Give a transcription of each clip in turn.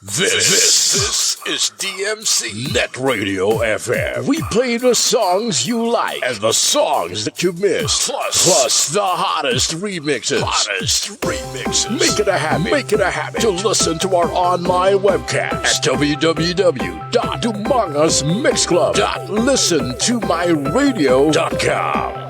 This is DMC Net Radio FM. We play the songs you like and the songs that you missed. Plus the hottest remixes. Make it a habit to listen to our online webcast at www.dumangasmixclub.listentomyradio.com.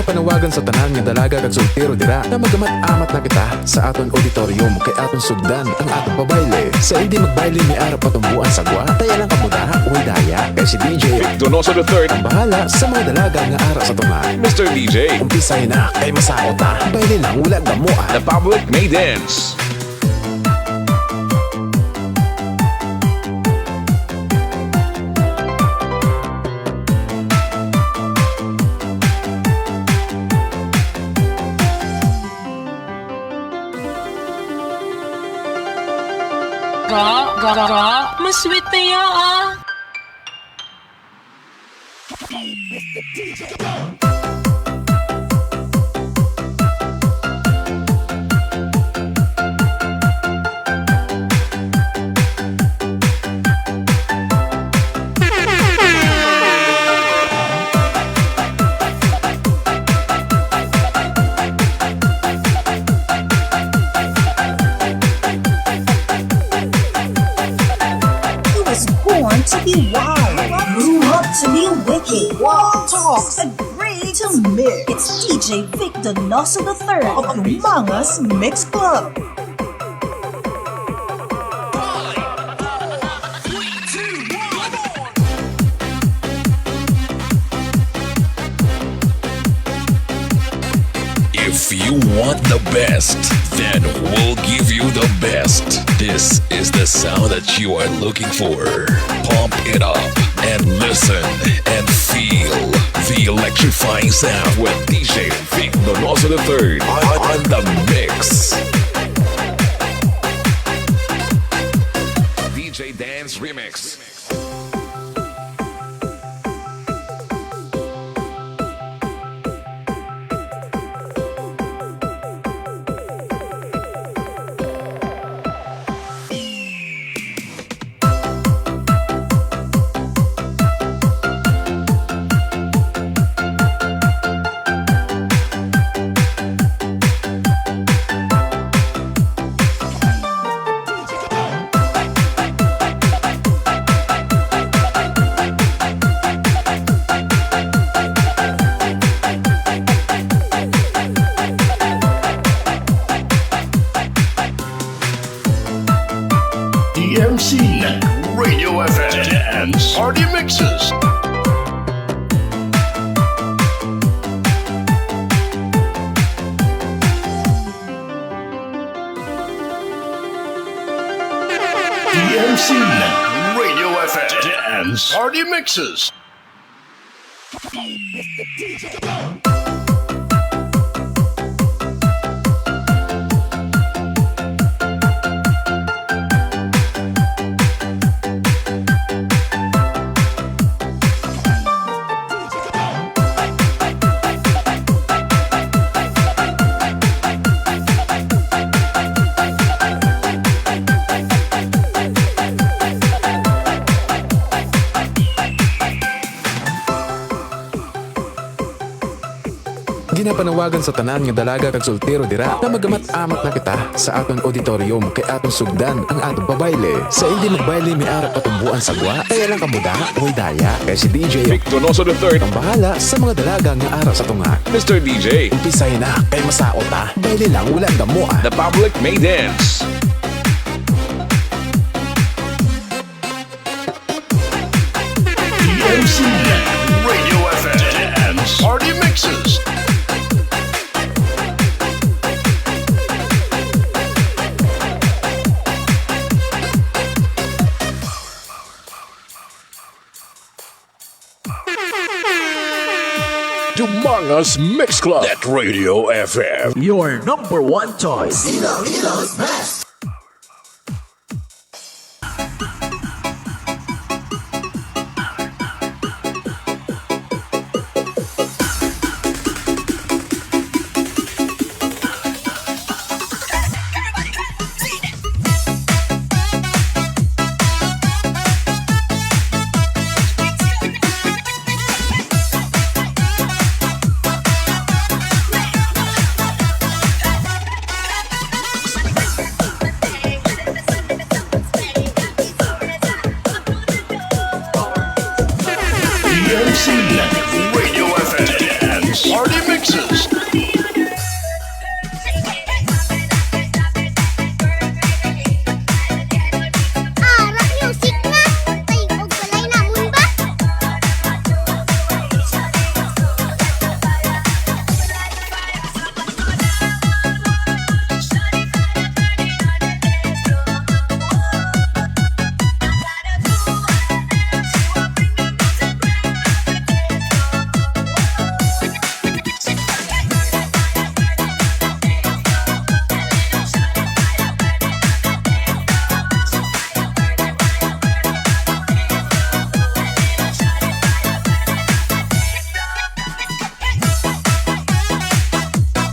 Panawagan sa tanan nga dalaga kag sultiro dira na magamat-amat na kita sa aton auditorium kay aton sugdan ang atong pabayle. Sa hindi magbayle ni ara patumbuan sa gwa, taya lang kamuda uy daya kay si DJ Donoso the third ang bahala sa mga dalaga nga ara sa tunga. Mr. DJ, Umpisay na kay masaot ta. Bayle lang wala gamoa. the public may dance. Mas sweet na yan ah. To be wild, grew up to be wicked. Walk, talk, agree to mix. It's DJ Vic Donoso the third of Dumangas Mix Club. If you want the best, then we'll give you the best. This is the sound that you are looking for. Pump it up and listen and feel the electrifying sound with DJ Vic Donoso the third on the mix. DJ Dance Remix. DMC Radio FM Dance Party Mixes. DMC Radio FM Dance Party Mixes. Ginapanawagan sa tanan nga dalaga kag sultiro dira na magamat-amat na kita sa aton auditorium kay aton sugdan ang atong pabayle. Sa hindi magbayle mi ara patumbuan sa gwa, kaya lang kamuda uy daya kay si DJ Vic Donoso the third, ang bahala sa mga dalaga nga ara sa tunga. Mr. DJ, Umpisay na kay masaot ta. Bayle lang wala gamoa. the public may dance. DMC Radio FM Dance Party Mixes. Dumangas Mix Club at Radio FM. Your number one choice. DMC Radio FM Dance Party Mixes. Rock music nga. Tayo og balay namon ba?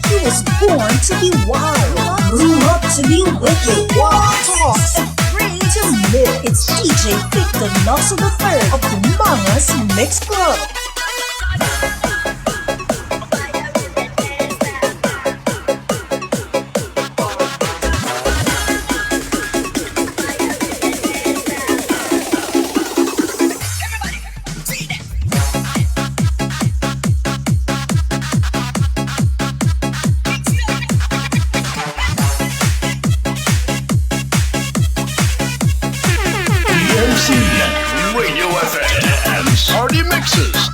He was born to be wild, grew up to be wicked. Walk, talk, agree to live. It's DJ Vic Donoso the third of Dumangas Mix Club. DMC Radio FM Dance Party Mixes.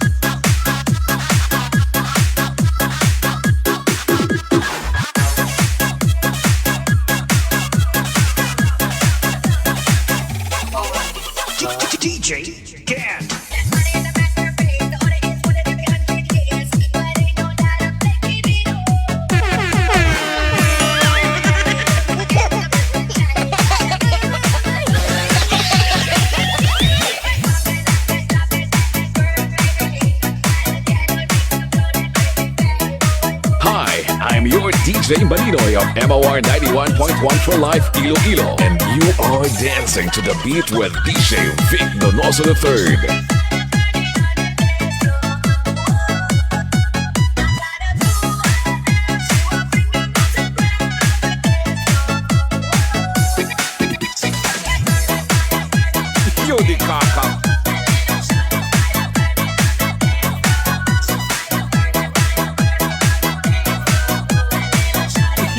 DJ Can. Hi, I'm your DJ Balinoy of MOR 91.1 for Life Iloilo. And you are dancing to the beat with DJ Vic Donoso III. Yudi kaka.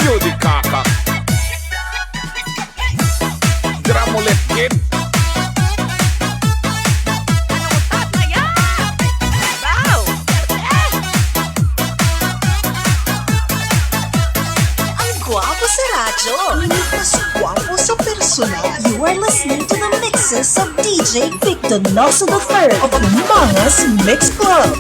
Yudi kaka. Dramulet kid. Ang gwapo sa radyo, ngunit mas gwapo sa personal. You are listening to the mixes of DJ Vic Donoso the third of Dumangas Mix Club.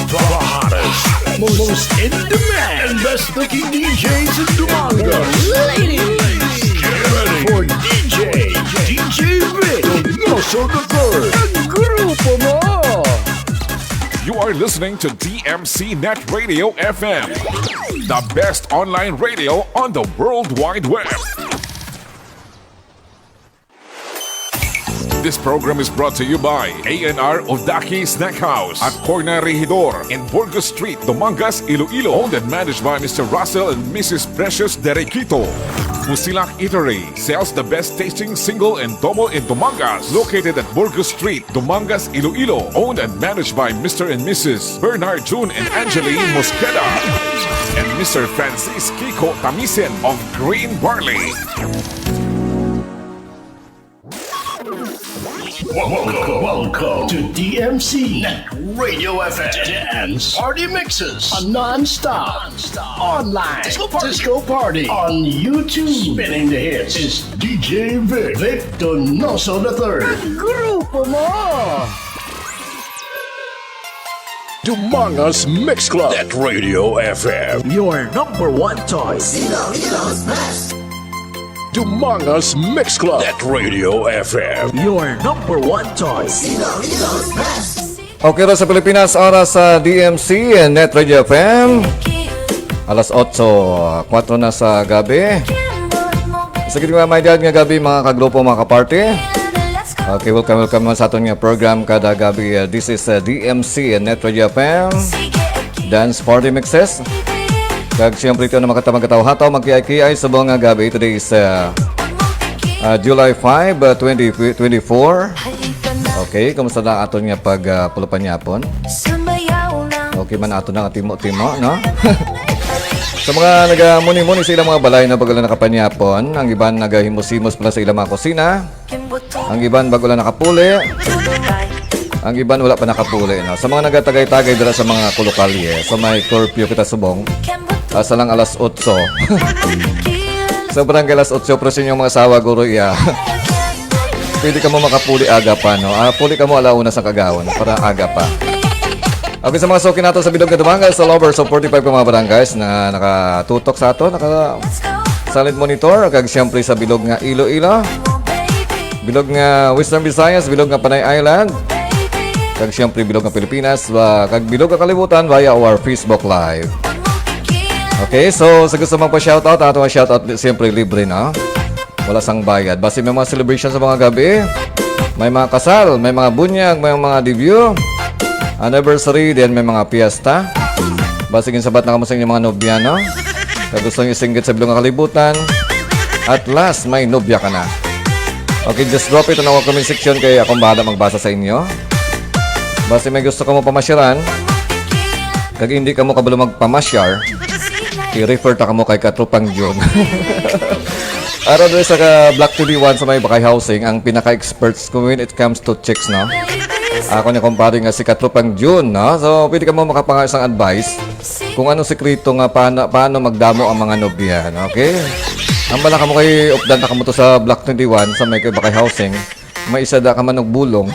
The hottest, most in demand, and best looking DJs in Dumangas. Ladies, get ready for DJ Vic Donoso the third. Ang grupo mo! You are listening to DMC Net Radio FM, the best online radio on the World Wide Web. This program is brought to you by A&R Odaki Snack House at Corner Regidor in Burgos Street, Dumangas, Iloilo. Owned and managed by Mr. Russell and Mrs. Precious Derequito. Fusilak Eatery sells the best tasting single and domo in Dumangas. Located at Burgos Street, Dumangas, Iloilo. Owned and managed by Mr. and Mrs. Bernard June and Angeline Mosqueda. And Mr. Francis Kiko Tamisen of Green Barley. Welcome to DMC Net Radio FM Dance Party Mixes. A non-stop online disco party on YouTube. Spinning the hits is DJ Vic Donoso the third. Grupo mo! Dumangas Mix Club. Net Radio FM. Your number one choice. Dumangas Mix Club. Net Radio FM. Your number one choice. Okay ro sa Pilipinas, oras sa DMC and Net Radio FM. Alas 8, 4 na sa gabi. Sa gitna may dad nga gabi mga kagrupo, mga kaparty. Okay, welcome sa aton nga program kada gabi. This is DMC and Net Radio FM Dance Party Mixes. Kag siyempre ito na makatamag-kataw hataw magkiay-kiay sa buong gabi. Today is July 5, 2024. Okay, kumusta na aton nga pagpulupan yapon? Okay man aton na timo-timo, no? Sa mga nagamuni-muni sa ilang mga balay na bago lang nakapanyapon, ang iban nagahimus-himus pala sa ilang mga kusina, ang iban bago lang nakapuli, ang iban wala pa nakapuli. No? Sa mga nagatagay-tagay dala sa mga kulukalye, sa may curfew kita subong, sa lang alas 8. Sobrang kay alas 8, pero sa inyong mga asawa, guro iya. Pwede ka mo makapuli aga pa, no? Puli ka mo alauna sa kagawon, para aga pa. Okay, sa mga suki nato sa bilog na Dumangas, sa lovers of 45 ka mga barangays na nakatutok sa ato, naka-silent monitor, kag siyempre sa bilog nga Iloilo, bilog nga Western Visayas, bilog nga Panay Island, kag siyempre bilog nga Pilipinas, kag bilog nga kalibutan via our Facebook Live. Okay, so sa gusto mong pa-shoutout, ato nga shoutout siyempre libre na, wala sang bayad. Basta may mga celebration sa mga gabi, may mga kasal, may mga bunyag, may mga debut, anniversary, then may mga piyesta. Basigin sabat na kamusang yung mga nobya, no? Kaya gusto nyo isinggit sa bilong kalibutan. At last, may nobya ka na. Okay, just drop it on our comment section kaya akong bahala magbasa sa inyo. Basta may gusto ka mo pamasyaran, kag hindi ka mo kabalo magpamasyar, i-refer ta ka mo kay Katrupang June. Araw doon sa Black 21 sa may Bakay Housing, ang pinaka-experts ko when it comes to chicks, no? Ako niya kumpare nga si Katrupang June, no? So, pwede ka mo makapangasang advice kung anong sekreto nga paano magdamo ang mga nobya, no? Okay? Ang bala ka mo kay updan na ka mo to sa Block 21 sa may Bakay Housing, may isa da ka manog bulong.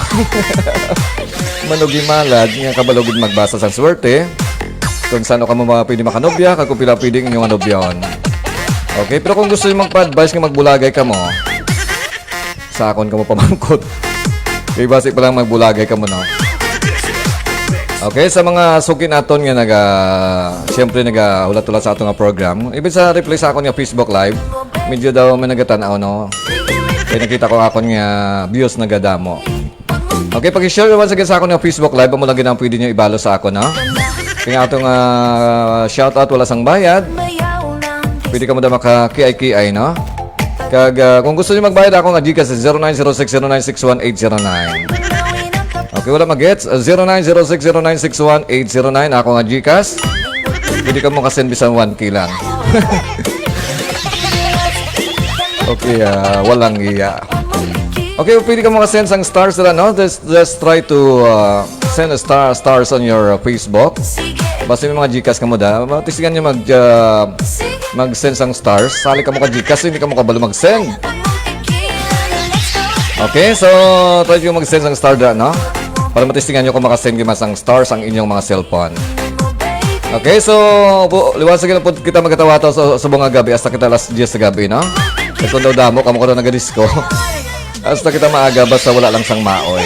Manog imalad, nga kabalogid magbasa sa swerte kung saan ka mo pwede makanobya, kung pila pwede inyong anobyaon. Okay? Pero kung gusto nyo magpa-advise nga magbulagay ka mo, sa akon ka mo pamangkot. Okay, basic pa lang magbulagay ka mo, no? Okay, sa mga suki naton nga siyempre hulat-hulat sa ato nga program. Ibig sa reply sa akon nga Facebook Live, medyo daw may nagatanaw, no? Kaya nakita ko akon nga views nagadamo. Okay, pag-share naman sa akon nga Facebook Live, mo lang ginang pwede nyo ibalo sa ako, no? Kaya atong shoutout wala sang bayad. Pwede ka mo daw maka-kiay-kiay, no? Kag kung gusto niyo magbayad ako nga Gcash sa 090609618909. Okay, wala mag-gets. 090609618909 ako nga Gcash. Pwede ka mo ka-send bisan 1K lang. Okay, walang iya. Okay, pwede ka mo ka-send sang stars na, no? Just try to send a stars on your Facebook. Basta may mga Gcash ka mo da. Tisigan niyo mag-send sang stars. Sali ka mo ka Gcash, hindi ka mo kabalo mag-send. Okay, so try nyo mag-send sang star da, no? Para matistingan nyo kung makasend kayo sang stars ang inyong mga cellphone. Okay, so liwanag na po kita magkatawato sa mga gabi hasta kita last 10 sa gabi, no? Ito daw damo, kamo ko daw nagadisco. Hasta kita maaga basta wala lang sang maoy.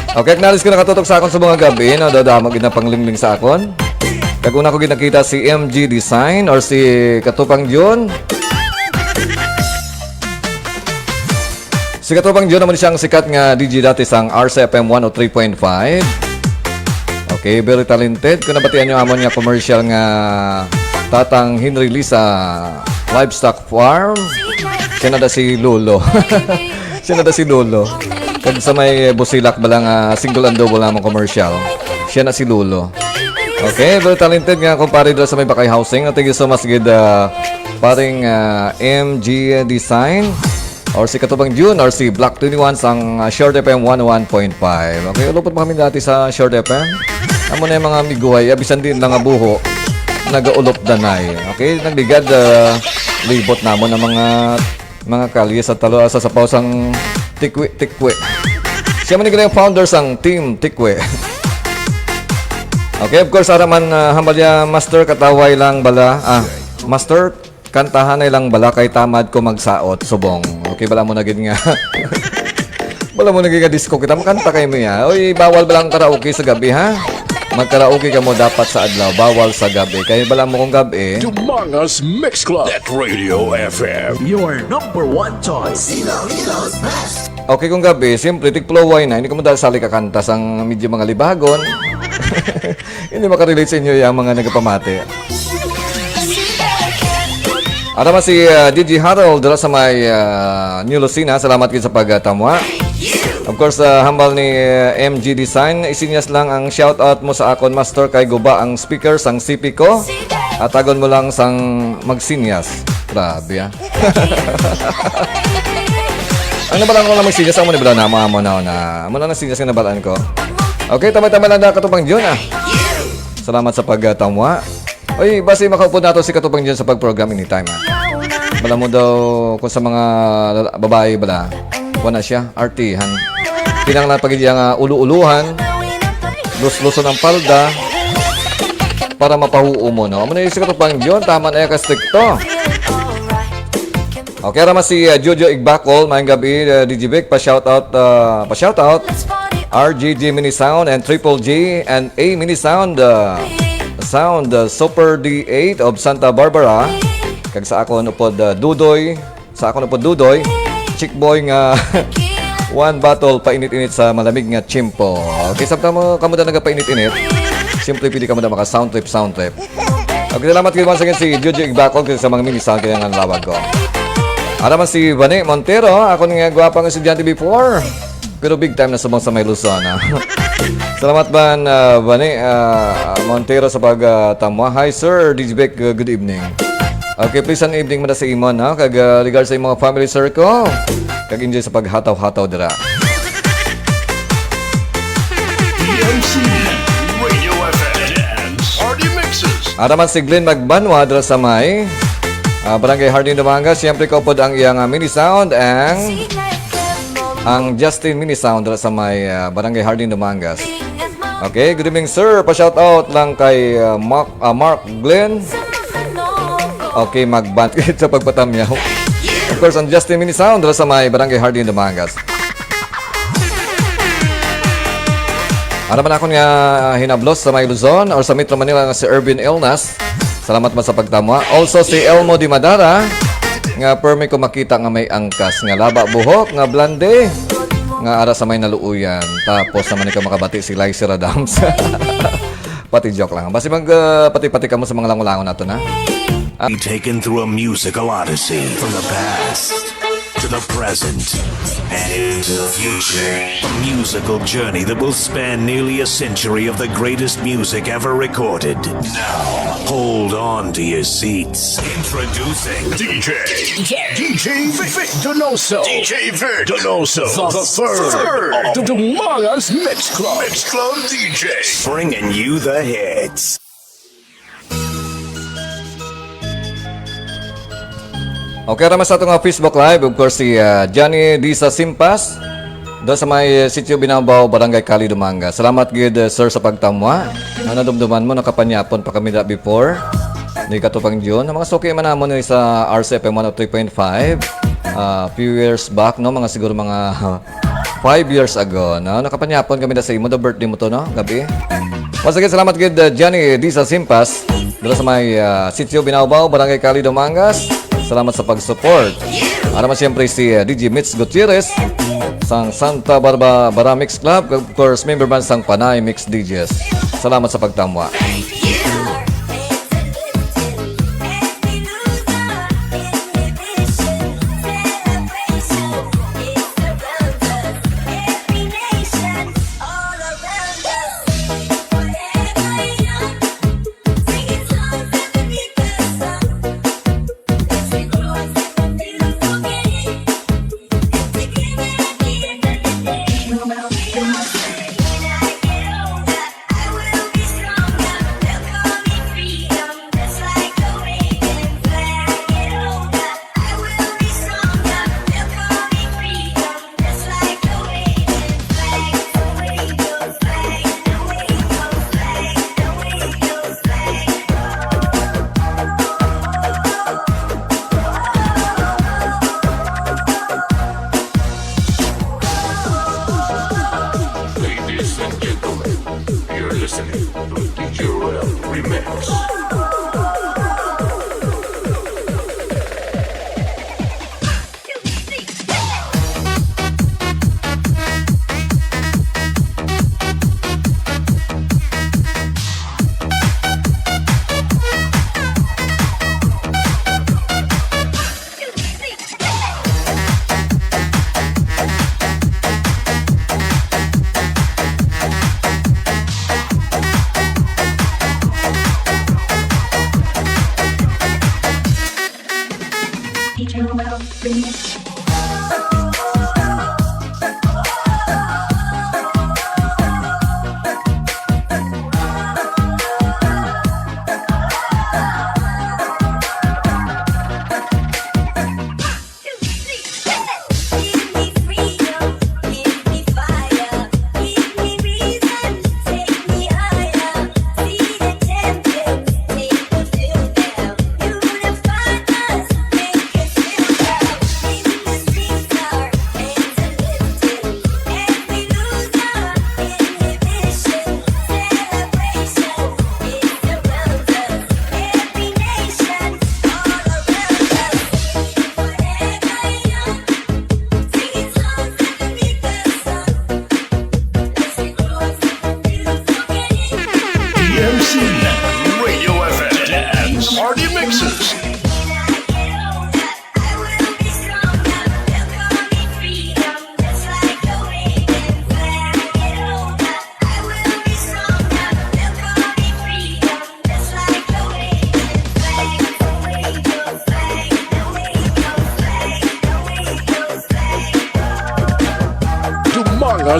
Okay, acknowledge ko nakatutok sa akon sa mga gabi, no? Damo ginapanglingling sa akon. Kaguna ko ginakita si MG Design or si Katupang June. Si Katupang June naman siyang sikat nga DJ dati sang RCFM 103.5. Okay, very talented. Kung nabatian nyo amon nga commercial nga Tatang Henry Lisa Livestock Farm, siya na da si Lolo. Siya na da si Lolo. Kag sa may Busilak balang single and double namang commercial, siya na si Lolo. Okay, very talented nga kumpare doon sa may Bakay Housing. Thank you so much good paring MG Design or si Katubang June or si Black 21 sang Short FM 101.5. Okay, ulupot pa kami dati sa Short FM. Amo na yung mga miguhay, abisan din lang nga buho, nagaulop danay. Okay, nagligad libot namon ng mga kalye sa talo sa sapaw sang Tikwe. Siya man yung founder sang Team Tikwe. Okay, of course, araman hambalya master kataway lang bala. Master kantahan ay lang bala kay tamad ko magsaot subong. Okay, bala mo nagid nga. Bala mo nagid nga disco kita makanta kay mo ya. Oy, bawal balang karaoke sa gabi ha. Magkaraoke ka mo dapat sa adlaw, bawal sa gabi. Kaya bala mo kung gabi. Dumangas Mix Club. Net Radio FM. Your number one choice. Iloilo's best. Okay kung gabi, siyempre, tigploway na. Hindi ko mo dahil sali kakanta sang medyo mga libagon. Hindi makarelate sa inyo yung mga nagpamati. Ada man si DJ Harold dala sa may New Lucina. Salamat kayo sa pagtamwa. Of course, hambal ni MG Design. Isinyas lang ang shoutout mo sa akon master kay guba ang speaker sang CP ko. At tagon mo lang sang magsinyas. Grabe ah. Ang nabalaan ko lang magsinyas ang mo ni Bala na mo na. Amo na sinyas ang nabalaan ko. Okay, tamay-tamay lang na Katupang John ah. Salamat sa pagtamwa. Oy, basi makaupo na to si Katupang John sa pag-program anytime ah. Bala mo daw kung sa mga babae bala. Wala siya, artihan. Pinanglan pag ang ulu-uluhan. Lus-luson ang palda. Para mapahuo mo, no? Amo na si Katupang John, tama na yung kastikto. Okay, rama si Jojo Igbakol, mayang gabi, DJ Vic, pa-shoutout, RGG Mini Sound and Triple G and A Mini Sound, Super D8 of Santa Barbara. Kag sa ako nupod Dudoy, Chick Boy nga one bottle painit-init sa malamig nga chimpo. Okay, sabta mo kamo da nagapainit-init. Simply pili kamo da maka sound trip. Okay, salamat kayo once again si Jojo Igbakol sa mga mini sound kaya nga lawag ko. Ada man si Bane Montero, ako nga gwapang estudyante before. Pero big time na subong sa may Luzon. Salamat man Bane Montero sa pagtamwa. Hi sir, DJ Beck, good evening. Okay, please an evening muna sa imon ha. Kag regard sa imong family circle. Kag enjoy sa paghataw-hataw dira. DMC Radio FM Dance Party Mixes. Ada man si Glenn Magbanwa dira sa may Barangay Hardin Dumanga. Siyempre kaupod ang iyang mini sound ang Justin mini sound dira sa may Barangay Hardin Dumangas. Okay, good evening sir. Pa-shoutout lang kay Mark Glenn. Okay, magbant sa pagpatamyaw. Of course, ang Justin mini sound dira sa may Barangay Hardin Dumangas. Ano man ako nga hinablos sa may Luzon or sa Metro Manila nga si Ervin Elnas. Salamat man sa pagtamwa. Also si Elmo Di Madara nga permi ko makita nga may angkas nga laba buhok nga blande nga ara sa may naluuyan. Tapos naman ka makabati si Lysa Radams. Pati joke lang. Basi mag pati-pati ka mo sa mga langolangon nato na. Taken through a musical odyssey from the past to the present and into the future. A musical journey that will span nearly a century of the greatest music ever recorded. Now, hold on to your seats. Introducing DJ Vic Donoso. DJ Vic Donoso. The third of the Mangas Mix Club. Mix Club DJ. bringing you the hits. Okay, ramas sa itong Facebook Live. Of course, si Johnny Disa Simpas doon sa may sitio Binabaw, Barangay Cali, Dumanga. Salamat, good sir, sa pagtamwa. Nadumduman mo, nakapanyapon pa kami na before. Hindi Katupang June. Mga suki man naman sa RCFM 103.5. Few years back, no? Mga siguro mga 5 years ago. No? Nakapanyapon kami na sa imo. The birthday mo to, no? Gabi. Once again, salamat, good Johnny Disa Simpas doon sa may sitio Binabaw, Barangay Cali, Dumangas. Salamat sa pag-support. Naman siyempre si DJ Mitz Gutierrez sang Santa Barbara Mix Club. Of course, member man sang Panay Mix DJs. Salamat sa pagtamwa.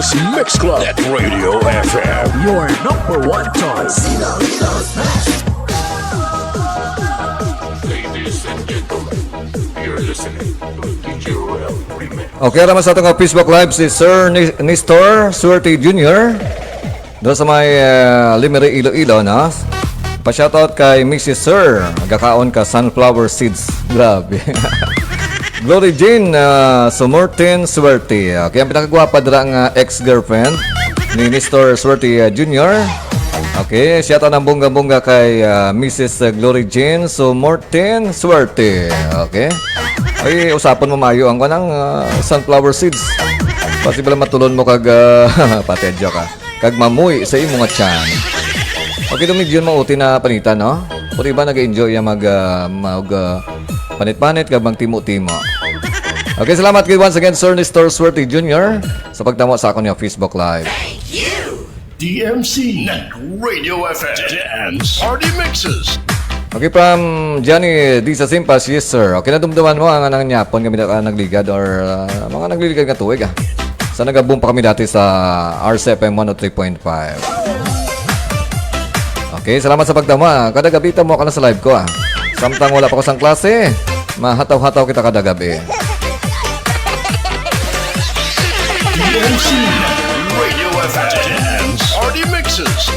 Plus Mix Club at Radio FM. Your number one choice. Ladies and gentlemen, you're listening to DJ Royal Remix. Okay, naman sa itong Facebook Live si Sir Nestor Suerte Jr. Doon sa may Limere, Iloilo, no? Pa-shoutout kay Mrs. Sir. Nagkakaon ka sunflower seeds. Grabe. Glory Jane Sumorten Suerte. Okay, ang pinakagwapa dira ang ex-girlfriend ni Nestor Suerte Jr. Okay, shoutout ng bongga-bongga kay Mrs. Glory Jane Sumorten Suerte. Okay. Ay, usapan mo mayo ang kanang sunflower seeds. Possible matulon mo kag patedyo ka. Kag mamuy sa imo nga tiyan. Okay, medyo mauti na panita, no? Puri ba nag-enjoy yung panit-panit kag bang timo-timo. Okay, salamat kay once again Sir Nestor Suerte Jr. sa pagtamo sa akong yung Facebook Live. DMC Net Radio FM dance party mixes. Okay, from Johnny Di sa Simpas, yes sir. Okay, nadumduman mo ang anang nyapon kami na nagligad or mga nagliligad nga tuwig ah. Sa nag-boom pa kami dati sa RCFM 103.5. Okay, salamat sa pagtamo ah. Kada gabi mo ka na sa live ko ah. Samtang wala pa ko sang klase, mahataw-hataw kita kada gabi. DMC Radio FM dance party mixes.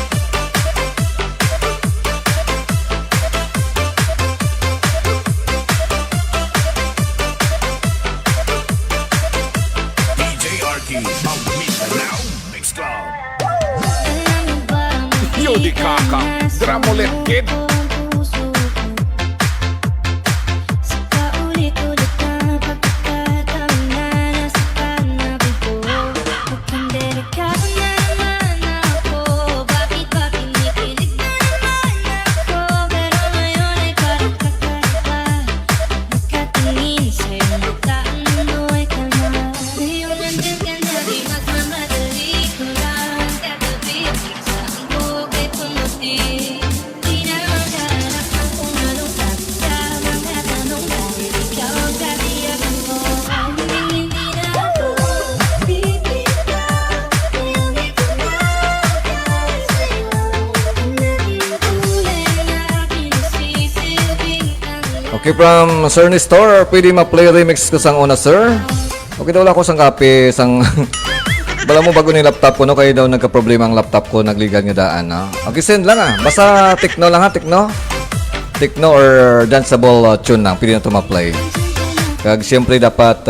DJ Arky, now Mix Club. Yo di kaka, dramulet kid. Okay, from Sir Nestor, pwede ma-play remix ko sang una, sir? Okay, daw wala ko sang kape, sang... Bala mo bago ni laptop ko, no? Kaya daw nagka-problema ang laptop ko, nagligad nga daan, no? Okay, send lang, ah. Basta techno lang, ha? Techno? Techno or danceable tune lang, pwede na ito ma-play. Kag siyempre dapat,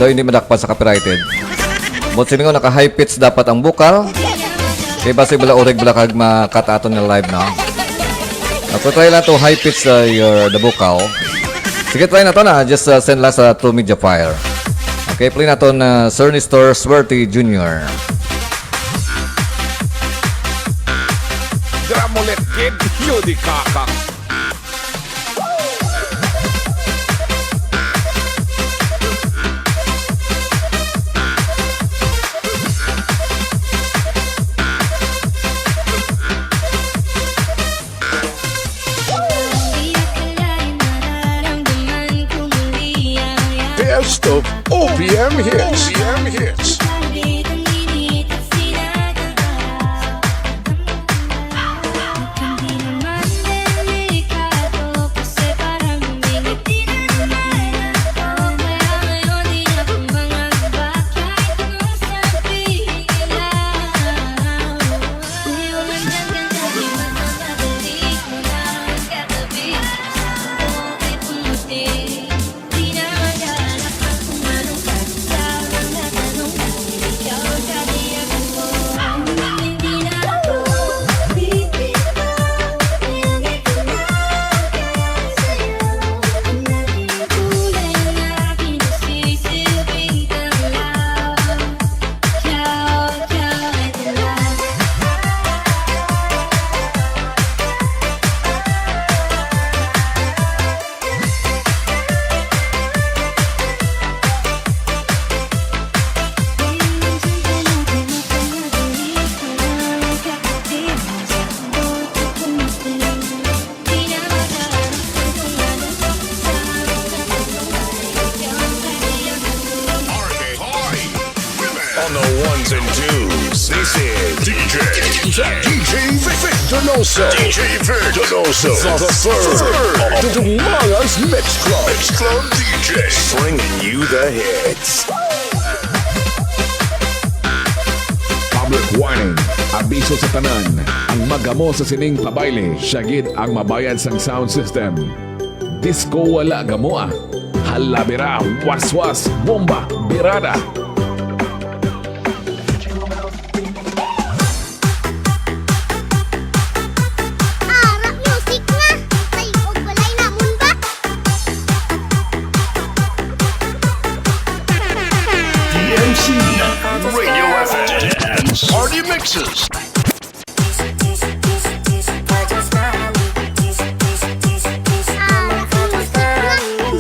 daw hindi madakpan sa copyrighted. But sino nga, naka-high pitch dapat ang vocal. Kaya basta bala oreg bala kag ma-cut ato na live, no? Ako try lang to high pitch the vocal. Sige, try na to na. Just send lang sa True Media Fire. Okay, play na to na Sir Nestor Suerte Jr. Dramulet kid, yo di kaka. Best of OPM hits. OPM hits. DJ Vic Donoso. DJ Vic Donoso. The third of the Manga's Mix Club. Mix Club DJ. Bringing you the hits. Public warning. Abiso sa tanan. Ang magamo sa sining pabayle, syagid ang mabayad sang sound system. Disco wala gamoa. Halabira, waswas, bomba, birada. Rock music na. Tayo og balay namon ba? DMC Radio FM and Party Mixes.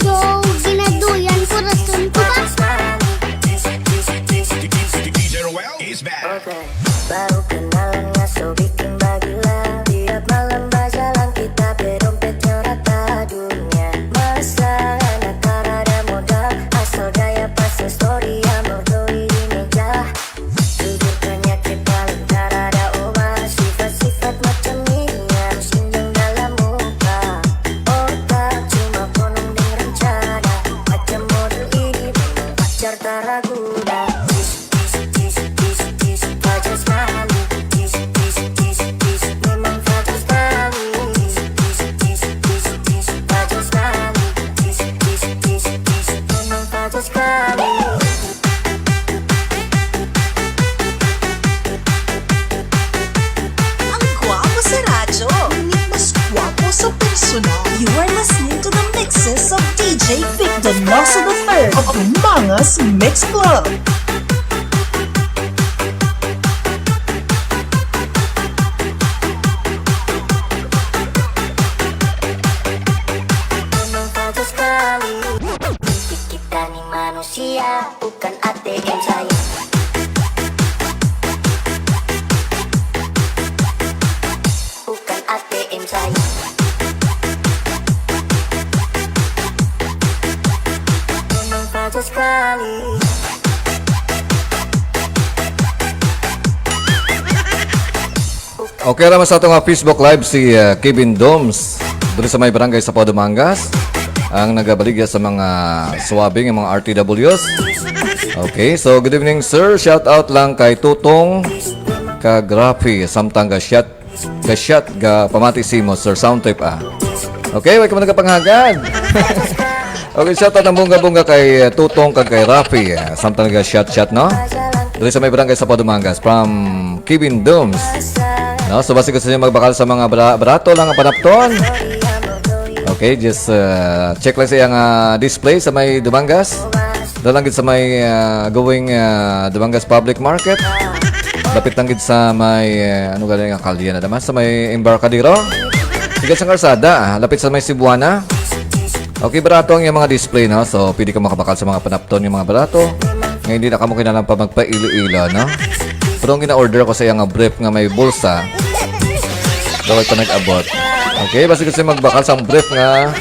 Yo, ginaduyan ko rason ko ba? Baru kenalan ngaso bikin bagilah. Tiap malam bajalan kita bedompetnya rata dunia. Masa anak ada modal, asal gaya pasang story yang berdoi di meja. Jujur penyakit paling tak ada obat. Sifat-sifat macam ini harus injang dalam muka. Otak cuma konong dan rencana. Macam model ini memang pacar tak ragu dah. Ang gwapo sa radyo, ngunit mas gwapo sa personal. You are listening to the mixes of DJ Vic Donoso the third of the Manga's Mix Club. Kita ni manusia, bukan ATM saya. Bukan ATM saya. Memang fajar sekali. Okay naman sa atong Facebook Live si Kevin Doms doon sa may barangay sa Padumangas ang nagabaligya sa mga swabing, yung mga RTWs. Okay, so good evening sir. Shout out lang kay Tutong Kagrafi samtang gasyat ga pamati simo sir sound type Okay, way ka man nagapanghagad. Okay, shout out ang bunga-bunga kay Tutong kay Rafi samtang gasyat no. Doon sa may barangay sa Padumangas from Kevin Doms. No, so basi gusto niyo magbakal sa mga barato lang ang panapton. Okay, just check lang sa iyang display sa may Dumangas. Dalang gid sa may going Dumangas Public Market. Lapit lang gid sa may ano galing ang kalye na damas sa may Embarcadero. Sigat sa karsada, lapit sa may Cebuana. Okay, barato ang iyang mga display no. So pwede ka makabakal sa mga panapton yung mga barato. Ngayon hindi na kamo kinalang pa magpailo-ilo no. Pero ang gina-order ko sa iyang brief nga may bulsa. Daway pa nag-abot. Okay, basta gusto magbakal sa brief nga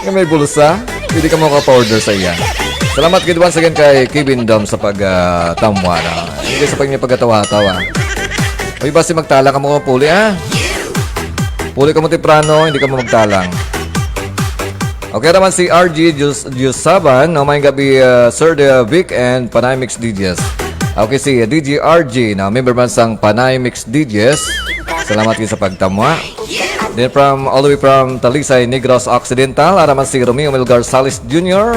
nga may bulsa. Pwede ka makapa-order sa iya. Salamat gid once again kay Kevin Dom sa pag-tamwa na. Hindi sa pagkatawa-tawa. Oy, basta magtala ka mo puli Puli ka mo temprano, hindi ka mo magtalang. Okay naman si RG Jusaban. May gabi Sir Vic and Panay Mix DJs. Okay, si DJ RG na member man sang Panay Mix DJs. Salamat kayo sa pagtamwa. Then all the way from Talisay, Negros Occidental, araman si Romeo Melgar Salis Jr.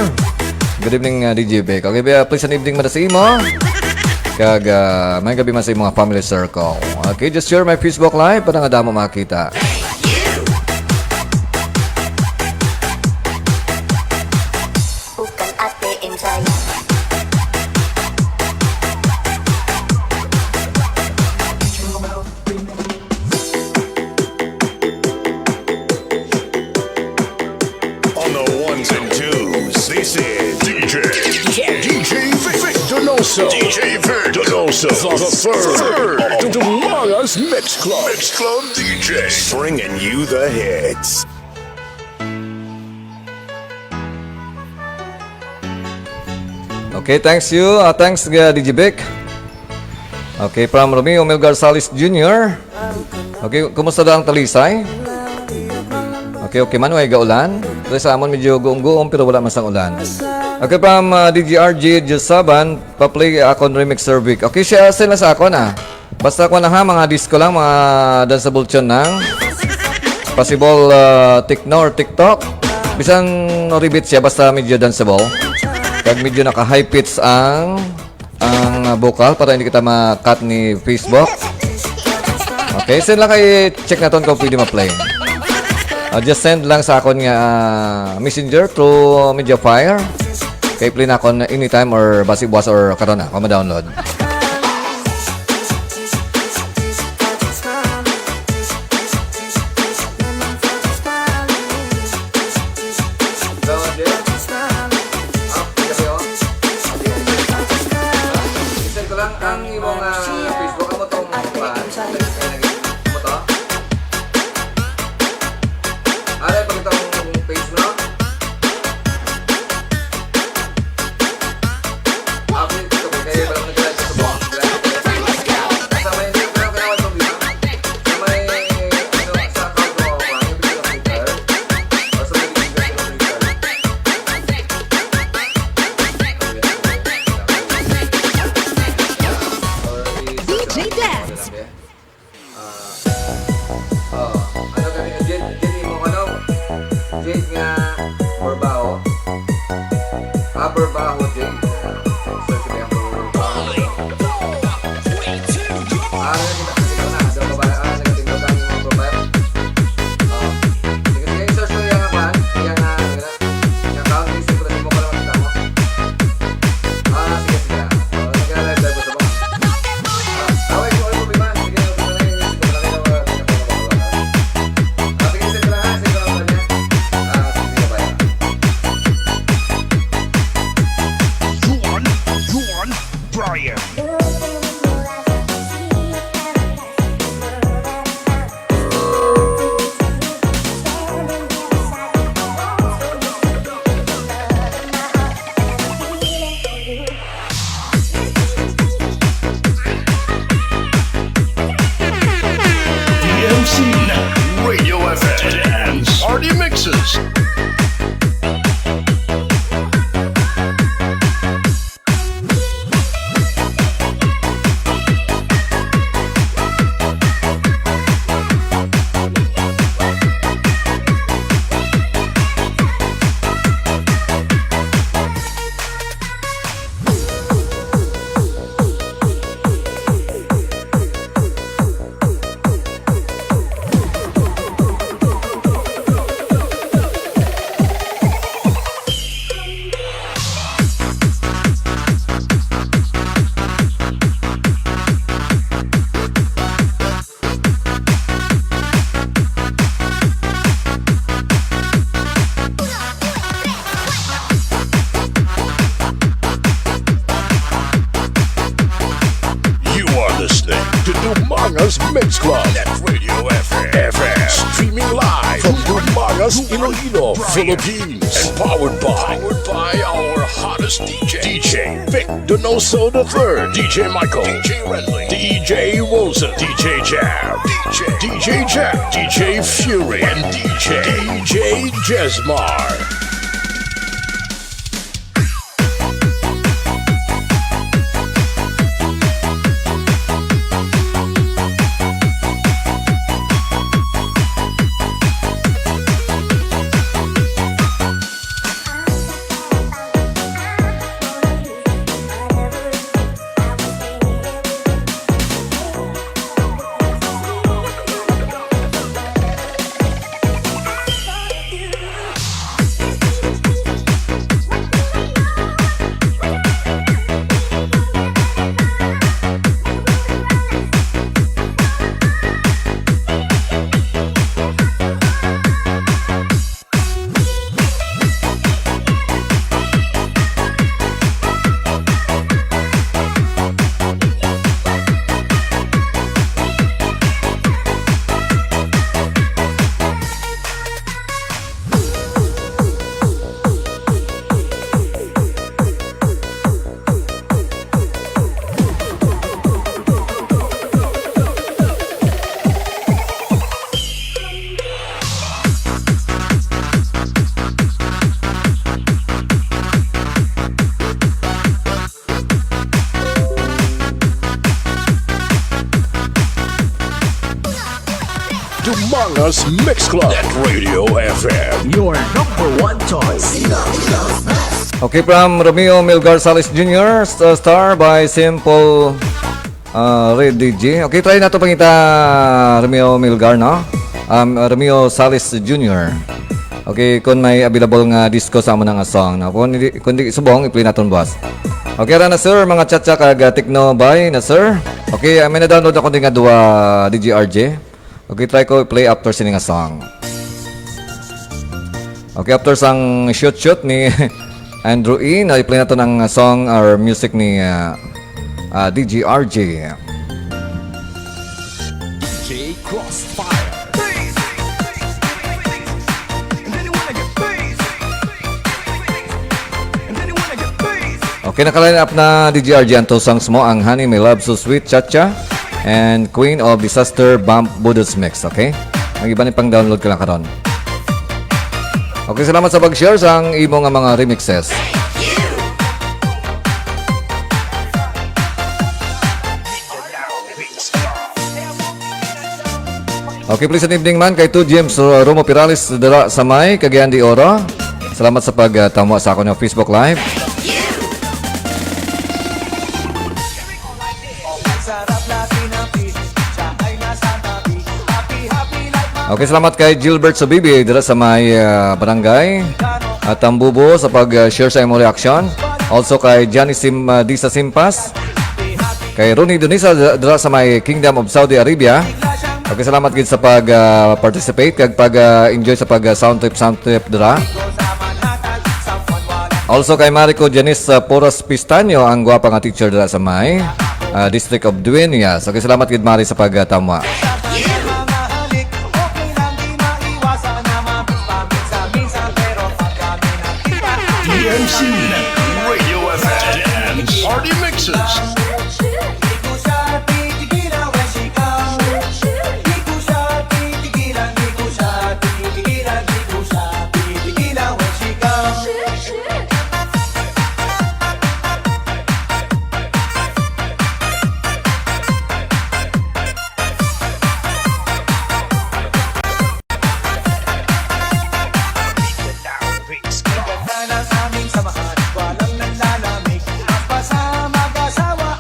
Good evening, DJ Vic. Okay, please an evening man sa imo. Kag may gabi man sa mga family circle. Okay, just share my Facebook Live para nga damo makita. Bukan ATM saya. On the ones and twos, this is DJ Vic Donoso. DJ Vic Donoso. The third of the Manga's Mix Club. Mix Club DJ. Bringing you the hits. Okay, thanks you. Thanks DJ Vic. Okay, from Romeo Mel Garzales Jr. Okay, kumusta daw ang Talisay? Okay, Manuel Gaulan. Pero sa amon medyo guong-guong pero wala masang ulan. Okay, from DGRG Josaban, pa-play akon remix servic. Okay, siya sila sa akon Basta ko na ha, mga disco lang, mga danceable tune ng possible techno or TikTok. Bisan ribit siya, basta medyo danceable. Kag medyo naka-high pitch ang vocal para hindi kita ma-cut ni Facebook. Okay, send lang kay check natin kung pwede ma-play. Just send lang sa akon nga messenger through Mediafire. Kay play na akon anytime or basi-buwas or karon na, ma-download. Dumanga's Mix Club at Radio FM. Streaming live from Dumanga's Iloilo, Philippines. And powered by our hottest DJ Vic Donoso III, DJ Michael, DJ Renly, DJ Wilson, DJ Jam, DJ Jack, DJ Fury, and DJ Jesmar. Dumangas Mix Club. Net Radio FM. Your number one choice. Okay, from Romeo Milgar Salis Jr., Star by Simple Red DJ. Okay, try na ito pangita Romeo Milgar, no? Romeo Salis Jr. Okay, kung may available nga disco sa amo nga song, no? Kung di subong, i-play natin, boss. Okay, na sir, mga chat-chat kag techno by na sir. Okay, may na-download ako din nga dua DJRJ. Okay, try ko play after sini nga song. Okay, after sang shoot ni Andrew E, na-play natin ang song or music ni DJRJ. DJ Crossfire. Okay, naka-line up na DJRJ ang two songs mo, ang Honey My Love So Sweet Cha-Cha and Queen of Disaster Bump Buddha's Mix, okay? Ang iba ni pang download ka lang karon. Okay, salamat sa pag-share sa ang imo nga mga remixes. Okay, please an evening man kay 2 James Romo Pirales dara sa May, Cagayan de Oro. Salamat sa pagtamo sa ako ng Facebook Live. Okay, salamat kay Gilbert Sobibi dira sa may barangay at Tambubo sa pag-share sa imong reaction. Also kay Johnny Disa Simpas, kay Ronnie Donisa dira sa may Kingdom of Saudi Arabia. Okay, salamat gid sa pag-participate kag pag-enjoy sa pag-sound trip dira. Also kay Marico Janice Poras Pistanyo, ang gwapa nga teacher dira sa may District of Dueñas. Okay, salamat gid Mari sa pagtama. DMC Radio FM Party Mixes. Samahan, walang nanlalamig. Ang pasama, kasawa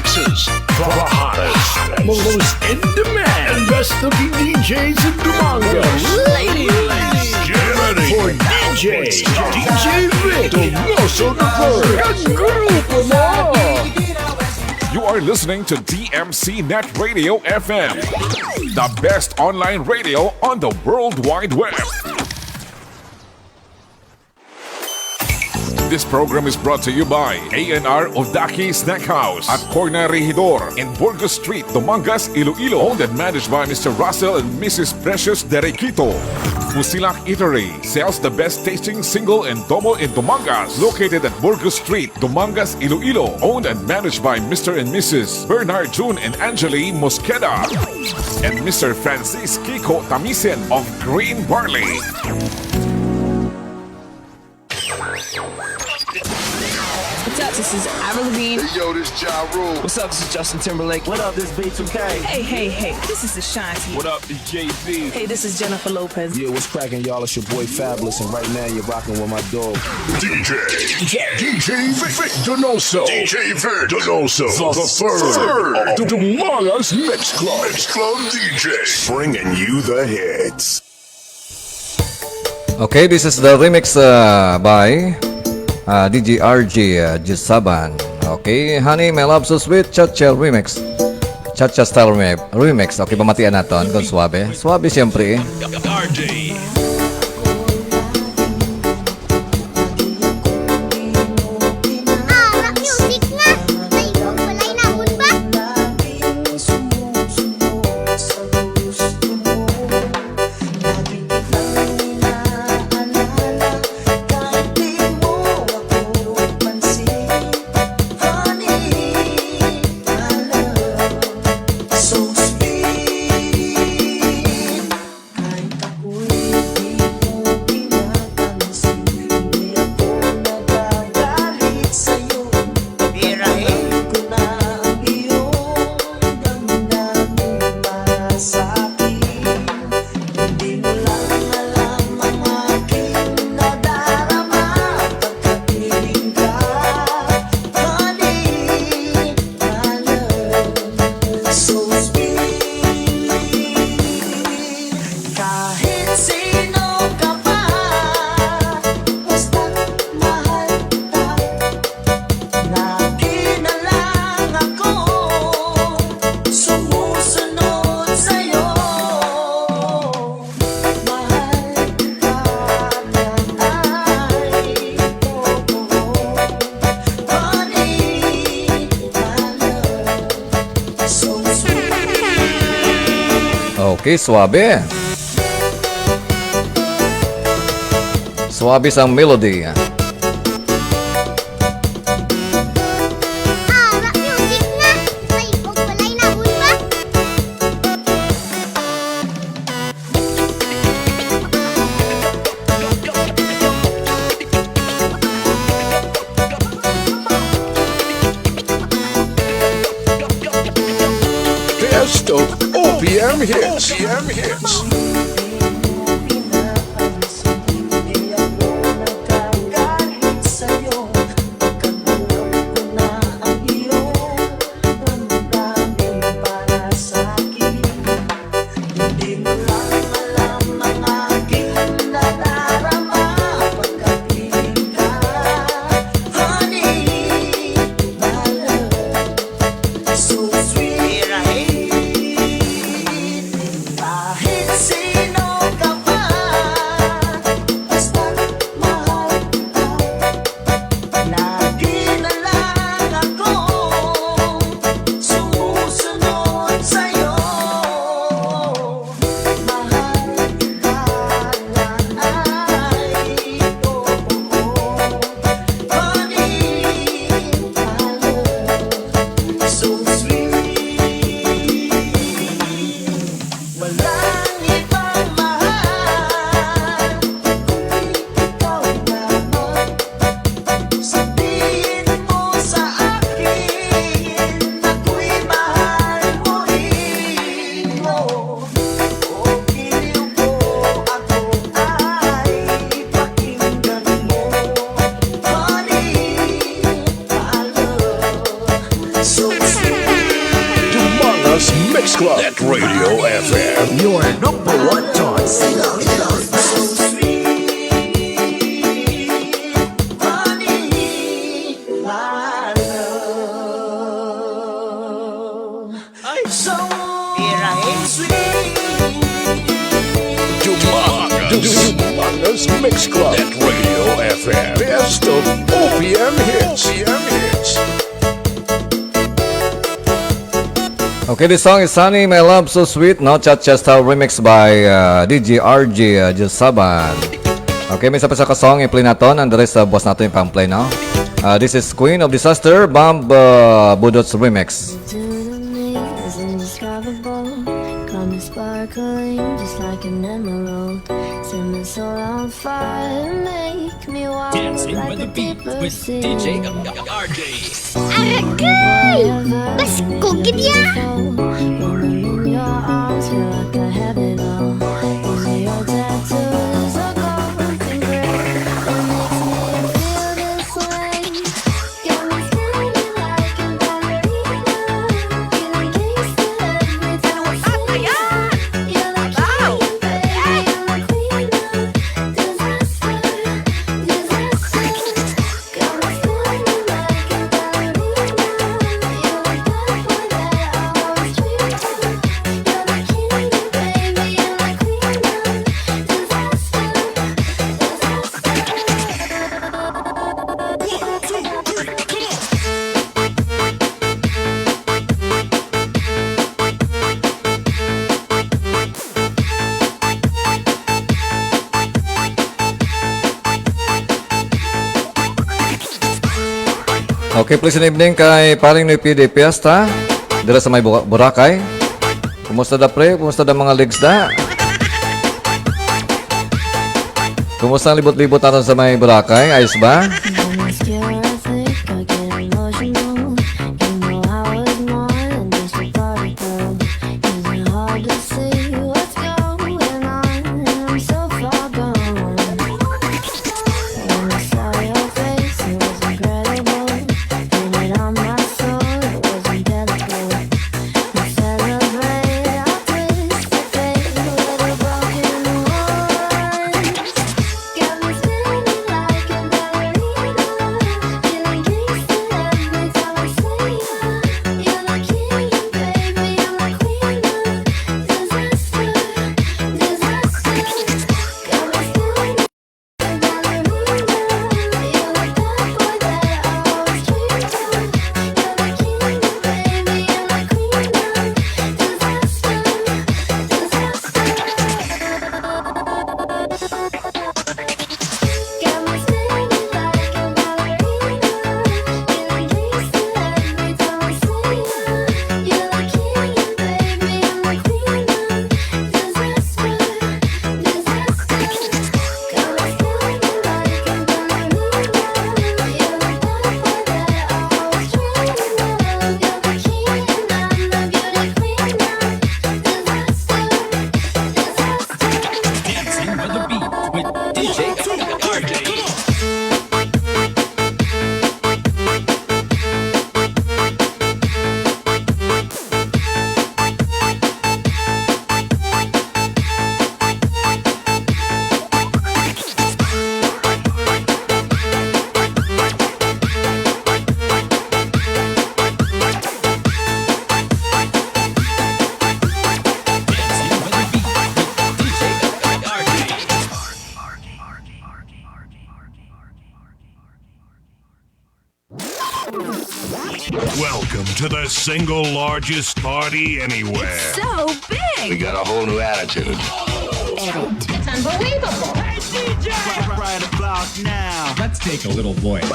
mixes from the hottest, most in-demand, and best-looking DJs in Durango. Ladies, get ready for DJ Vic, Donoso the Third, and Grupo Mo. You are listening to DMC Net Radio FM, the best online radio on the World Wide Web. This program is brought to you by A&R Odaki Snack House at Corner Regidor in Burgos Street, Dumangas, Iloilo. Owned and managed by Mr. Russell and Mrs. Precious Derequito. Fusilak Eatery sells the best tasting single and double in Dumangas. Located at Burgos Street, Dumangas, Iloilo. Owned and managed by Mr. and Mrs. Bernard June and Angeli Mosqueda. And Mr. Francis Kiko Tamisen of Green Barley. What's up? This is Avril Lavigne. Hey, yo, this Ja Rule. What's up? This is Justin Timberlake. What up? This B2K. Hey. This is Ashanti. What up? This Jay-Z. Hey, this is Jennifer Lopez. Yeah, what's cracking, y'all? It's your boy Fabulous, and right now you're rocking with my dog. DJ Vic Donoso. DJ Vic Donoso. The third of the Dumangas Mix Club. Mix Club DJ. Bringing you the hits. Okay, this is the remix by DJ RG Gisaban. Okay, Honey, My Love So Sweet, Cha-Cha Remix. Cha-Cha Style Remix. Okay, pamatian natin kung suabe. Suabe siyempre. RJ. Rock music nga. May walay namon ba? Okay, suabe. Suabe sang melody. Rock music nga. May walay namon ba? Best of OPM hits. OPM hits. So sweet, kahit sino Mix Club. That Radio FM. Your number one choice. Donoso's Mix Club. That Radio FM. Best of OPM hits. Okay, this song is Sunny, My Love So Sweet, no? Cha-cha-style remix by DJ RJ Josaban. Okay, may isa pa sa kasong i-play natin. And the rest, boss natin yung pang-play now. This is Queen of Disaster, Bomb Budot's remix. Sparkling just like an emerald. Set my soul on fire, make me wild. Dancing like with the beat with DJ RJ. Aragay! Mas kugid ya! In your arms, feel like I have it all. Using your tattoos, a gold and gray. What makes me feel this way? Got me feeling like a ballerina. Feeling gangsta every time I see you. You're the king, baby, you're the queen of disaster. Got me feeling like a ballerina. You're the bad boy that I always dreamed of. You're the king, baby, you're the queen Okay, please good evening kay paring ni PD Piesta. Dira sa may Boracay. Kumusta da pre? Kumusta da mga legs da? Kumusta ang libot-libot natin sa may Boracay? Ayos ba? Welcome to the single largest party anywhere. So big! We got a whole new attitude. It's unbelievable! Hey, DJ! Right about now. Let's take a little voice.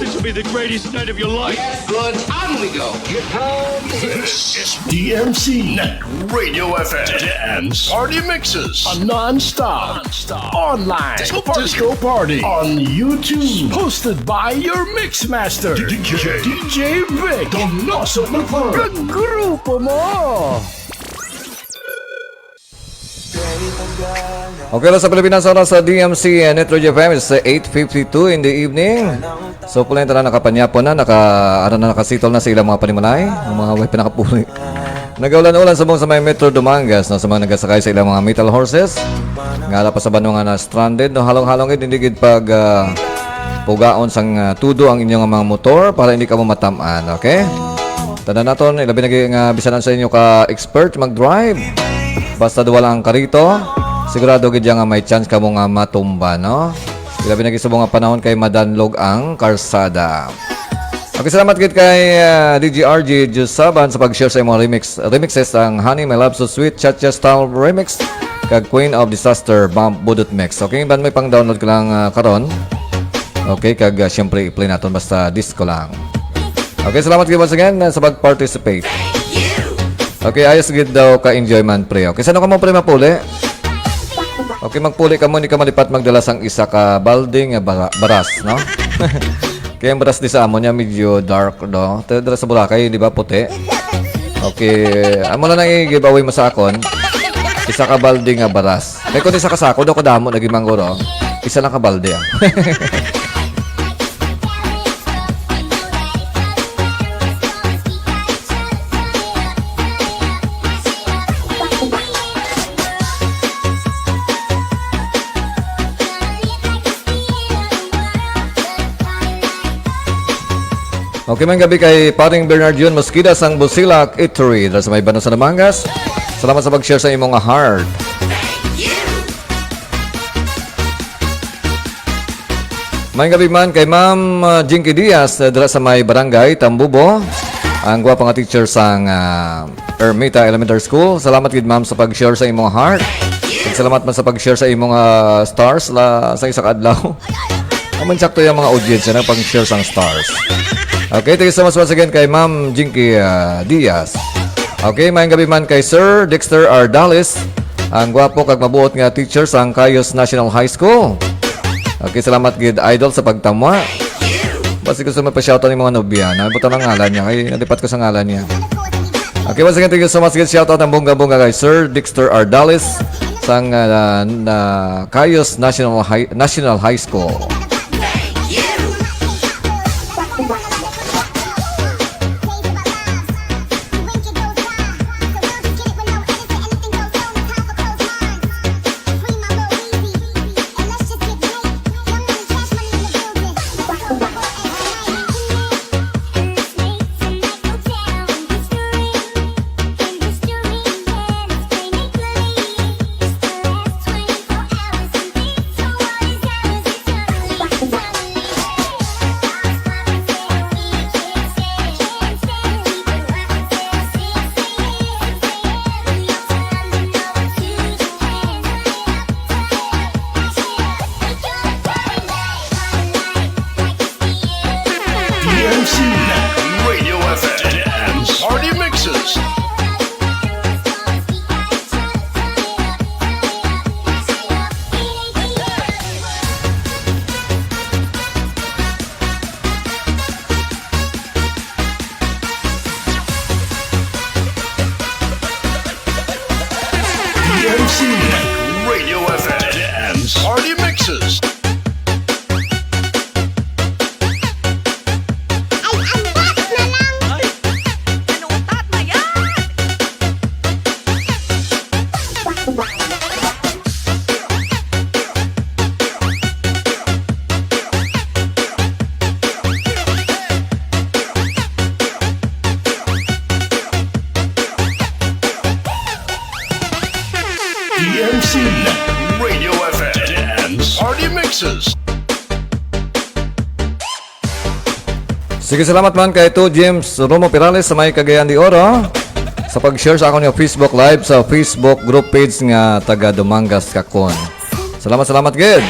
This will be the greatest night of your life. Yes, good. On we go. Here comes this is DMC Net Radio FM and Party Mixes on Non-Stop. Online disco party on YouTube. Hosted by your mixmaster DJ Vic Donoso. Kagrupo mo. Okay lang sa Pilipinas, oras sa DMC Net Radio FM. It's 8:52 in the evening. So pula yung nakapanyapon na, nakasitol na sa ilang mga panimalay. Ang mga way pinakapuli. Nagaulan-ulan sa may Metro Dumangas, no, sa mga nagasakay sa ilang mga metal horses. Ngala pa sa banong nga na stranded, no, halong-halong hindi gid pag pugaon sang tudo ang inyong mga motor para hindi ka mo matamaan, okay? Tanda naton, ilabi na bisanan sa inyo ka expert mag-drive. Basta wala ang karito, sigurado gid nga may chance ka mo nga matumba, no? Ilabi na sa mga panahon kay madanlog ang karsada. Okay, salamat gid kay DJ RJ Jusaban sa pag-share sa imong remixes ang Honey My Love So Sweet Cha-Cha Style Remix kag Queen of Disaster Bump Budot Mix. Okay, ban may pang-download ko lang karon. Okay, kag syempre i-play naton basta disco lang. Okay, salamat gid once again sa pag-participate. Okay, ayos gid daw ka enjoyment pre. Okay, sano ka mo pre mapuli? Okay, magpuli ka mo, hindi ka malipat magdala sang isa ka balding baras, no? Kaya ang baras di sa amo niya medyo dark, no? Tadra sa Boracay, di ba, puti? Okay, amo na nang i-giveaway mo sa akon. Isa ka balde nga baras. Kaya kung isa ka sako, daw ko damo, naging manggoro. Isa lang ka balde, ah. Okay, may gabi kay Paring Bernard Jun Mosquida sang Busilak Eatery dahil sa may Donoso na Mangas. Salamat sa pag-share sa imong heart. May gabi man kay Ma'am Jinky Diaz dahil sa may Barangay Tambubo. Ang guwapa nga teacher sang Ermita Elementary School. Salamat gid ma'am sa pag-share sa imong heart. Salamat man sa pag-share sa imong stars sa isa ka adlaw. Aman sakto yung mga audience na pag-share sang stars. Okay, thank you so much once again kay Ma'am Jinky Diaz. Okay, may gabi man kay Sir Dexter Ardalis, ang gwapo kag mabuot nga teacher sa Cayos National High School. Okay, salamat gid idol sa pagtamwa. Basta gusto mo pa-shoutout ng mga nobya. Nabutan ang ngalan niya. Kaya nalipat ko sa ngalan niya. Okay, once again, thank you so much gid shoutout ng bongga-bongga kay Sir Dexter Ardalis sa Cayos National High School. DMC Radio FM and Party Mixes. DMC Radio FM and Party Mixes. DMC Radio FM and Party Mixes. Sige, salamat man kay to James Romo Pirales sa may Cagayan de Oro sa pag-share sa akong Facebook Live sa Facebook group page nga taga Dumangas Kakon. Salamat gid.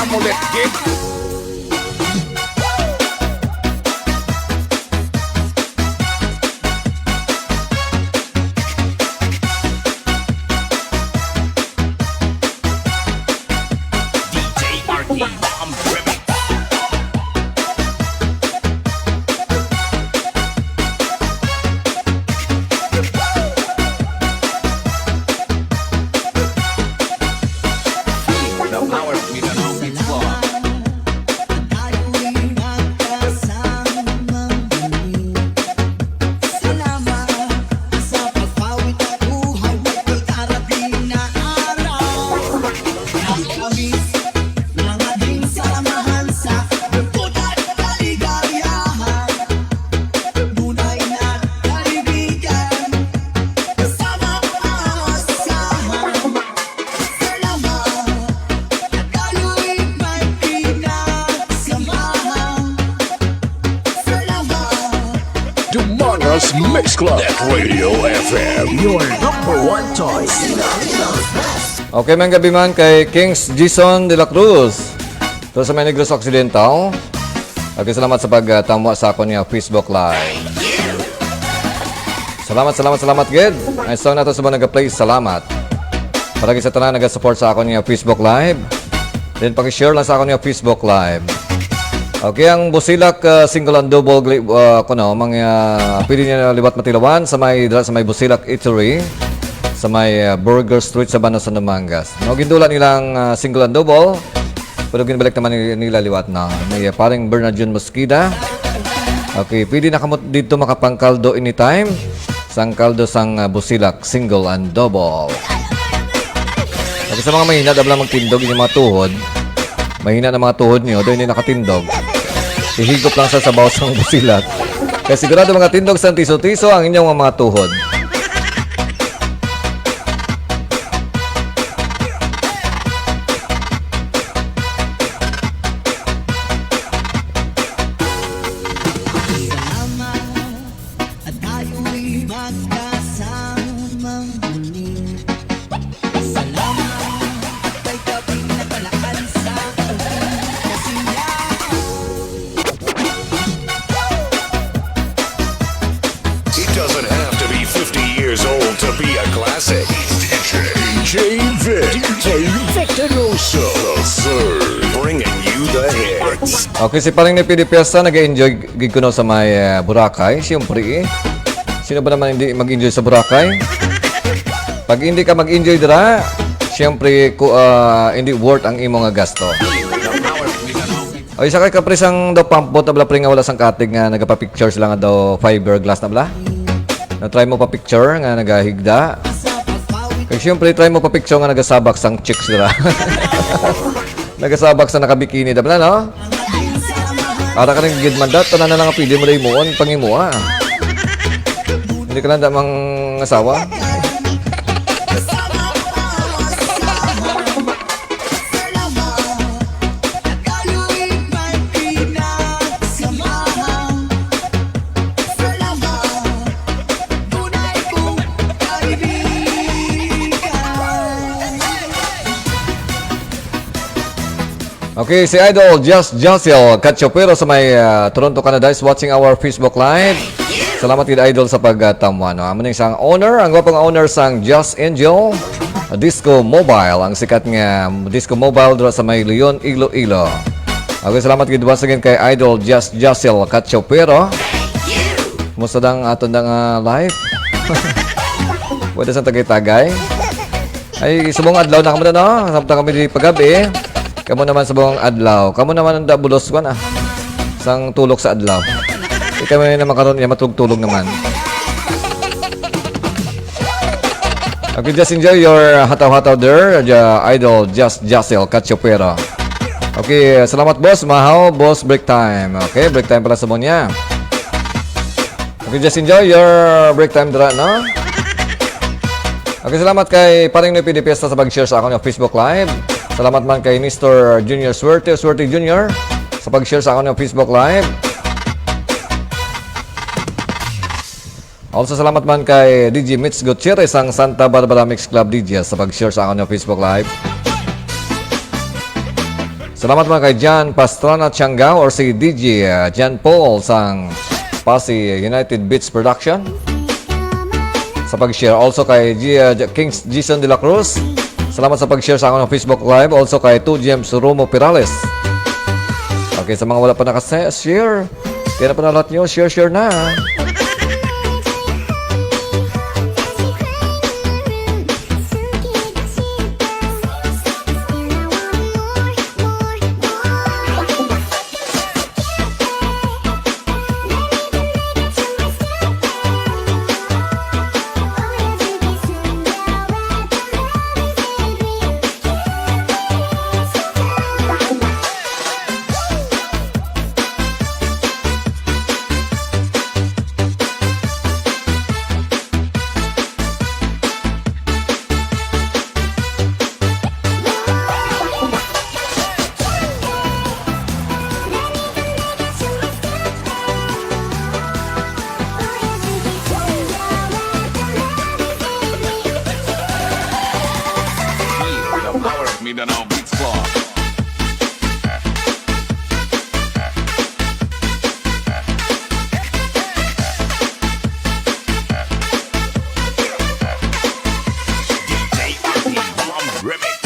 Jam ulit, Gid. Donoso's Mix Club. Net Radio FM. Your number one choice. Okay, may gabi man kay Kings Jason de la Cruz. Ito sa may Negros Occidental. Okay, salamat sa pagtamo sa ako niya Facebook Live. Salamat, Gid. Ay song na ito sa mga nag-play, salamat. Palagi sa tanan nag-support sa ako niya Facebook Live. Then pag-share lang sa ako niya Facebook Live. Okay, ang Busilak single and double mga pwede niya liwat matilawan sa may Busilak Eatery sa may Burger Street sa Donoso, Mangas. No, gindula nilang single and double. Pero ginbalik naman nila liwat na. May paring Bernardine Mosquida. Okay, pwede na kamot dito makapangkaldo anytime. Sang kaldo sang Busilak single and double. Okay, sa mga mahina dabla magtindog inyong mga tuhod. Mahina na mga tuhod niyo, doon hindi nakatindog. Ihigop lang sa sabaw sang Busilak. Kaya sigurado mga tindog sang tiso-tiso ang inyong mga tuhod. Okay, si paring ni Pidipiasa nag-enjoy gig ko no sa may Boracay. Siyempre sino ba naman hindi mag-enjoy sa Boracay? Pag hindi ka mag-enjoy dira, siyempre hindi worth ang imong gasto. O isa kay kaprisang daw pampot na bala pre nga wala sang katig nga nagapa-picture sila nga daw fiber glass na bala. Na-try mo pa picture nga nagahigda. Kaya siyempre try mo pa picture nga nagasabak sang chicks dira. Nagasabak sa nakabikini dabla no? Para ka rin gidmandat, tanan na lang ang pili mo na imuon, pangimuha. Hindi ka lang damang asawa. Okay, si Idol Just Josiel Katchopero sa may Toronto, Canada is watching our Facebook Live. Salamat kid Idol sa pagtama. No? Amo ning sang owner, ang gwapong owner sang Just Angel Disco Mobile, ang sikat nga Disco Mobile dira sa may Leon, Iloilo. Okay, salamat kid once again kay Idol Just Josiel Katchopero. Musta dang aton dang live? Pwede sa tagay-tagay. Ay, subong adlaw na kamo na no. Samtang kami di pagabi. Kamu naman sa buong adlaw. Kamu naman ang dabulos ko na. Sang tulog sa adlaw. Kami naman karon niya matulog naman. Okay, just enjoy your hataw-hataw there. Idol Just Josiel Katchopero. Okay, salamat boss. Mahaw, boss, break time. Okay, break time pala sa niya. Okay, just enjoy your break time dira, no? Okay, salamat kay paring ni PDPS sa pag-share sa akong Facebook Live. Salamat man kay Mr. Junior Swerte Junior sa pag-share sa akong Facebook Live. Also, salamat man kay DJ Mitch Gutierrez ang Santa Barbara Mix Club DJ sa pag-share sa akong Facebook Live. Salamat mga kay Jan Pastrana Tiangao or si DJ Jan Paul sang Pasig United Beats Production sa pag-share. Also kay Kings Jason de la Cruz. Salamat sa pag-share sa akong Facebook Live. Also kay 2GM Surumo Pirales. Okay, sa mga wala pa nakashare, kaya na pa na lahat nyo, share na. Mindanao Beats Club. REMIX.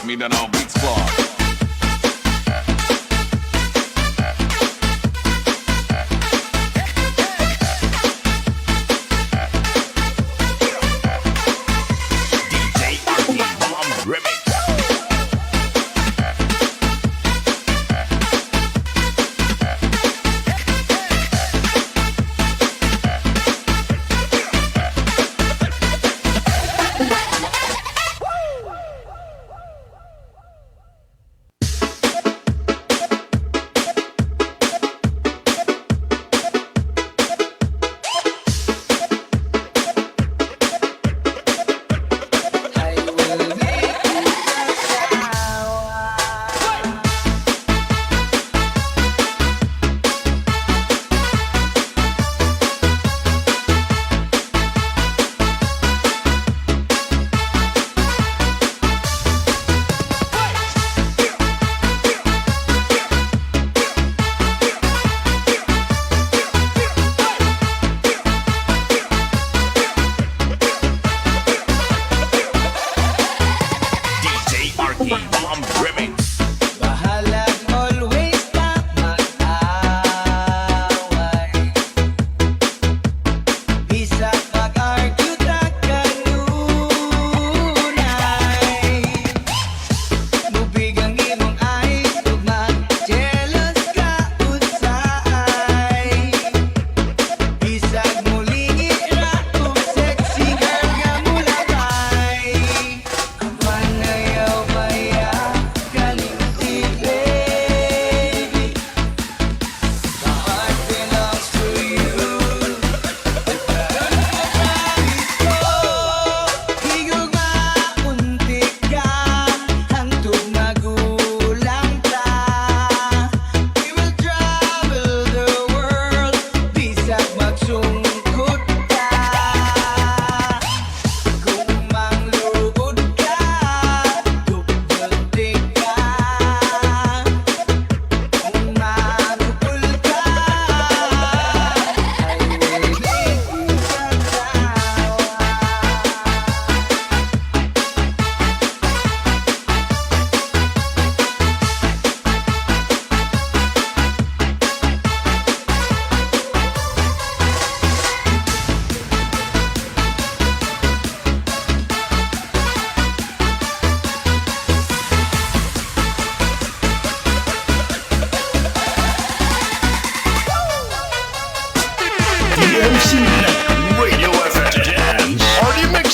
Mindanao Beats Club. REMIX.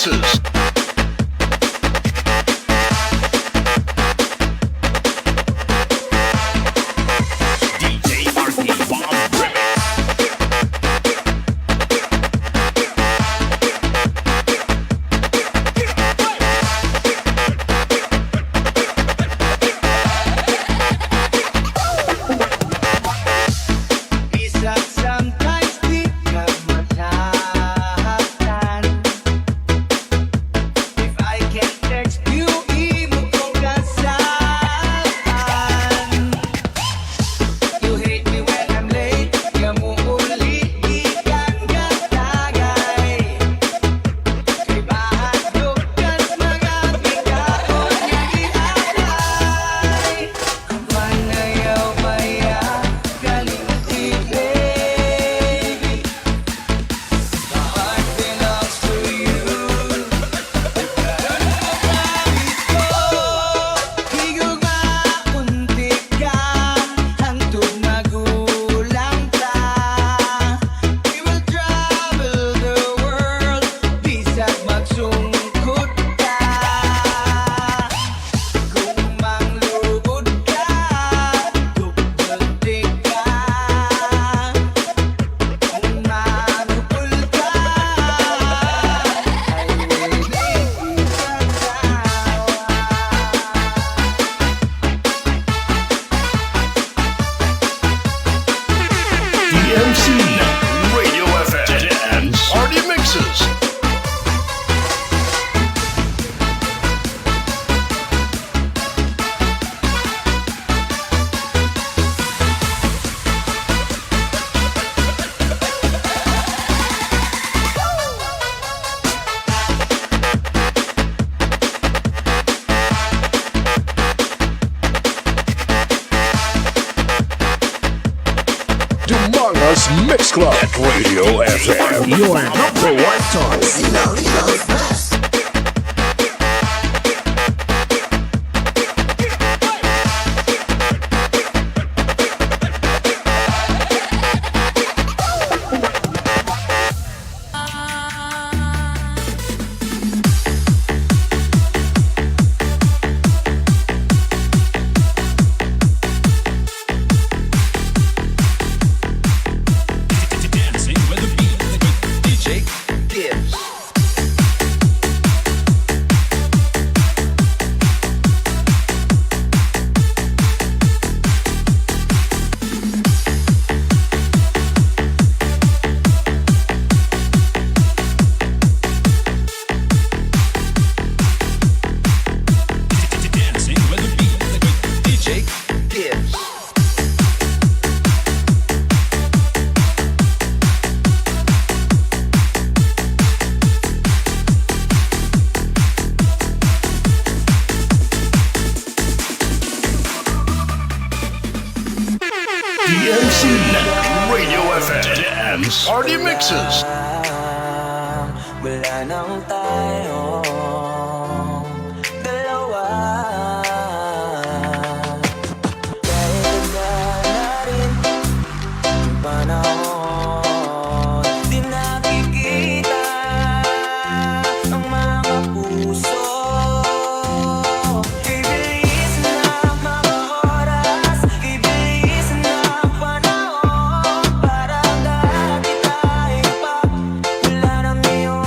Mixes. DMC Radio FM and Party Mixes. Donoso's Mix Club at Radio FM. Your number one choice. DMC Radio FM and Party Mixes. Wala nang tayong dalawa. Kahit handa na rin yung panahon, di nakikita ang mga puso. Ibilis na mga oras, ibilis na panahon, parang dati tayo pa, wala nang iyon.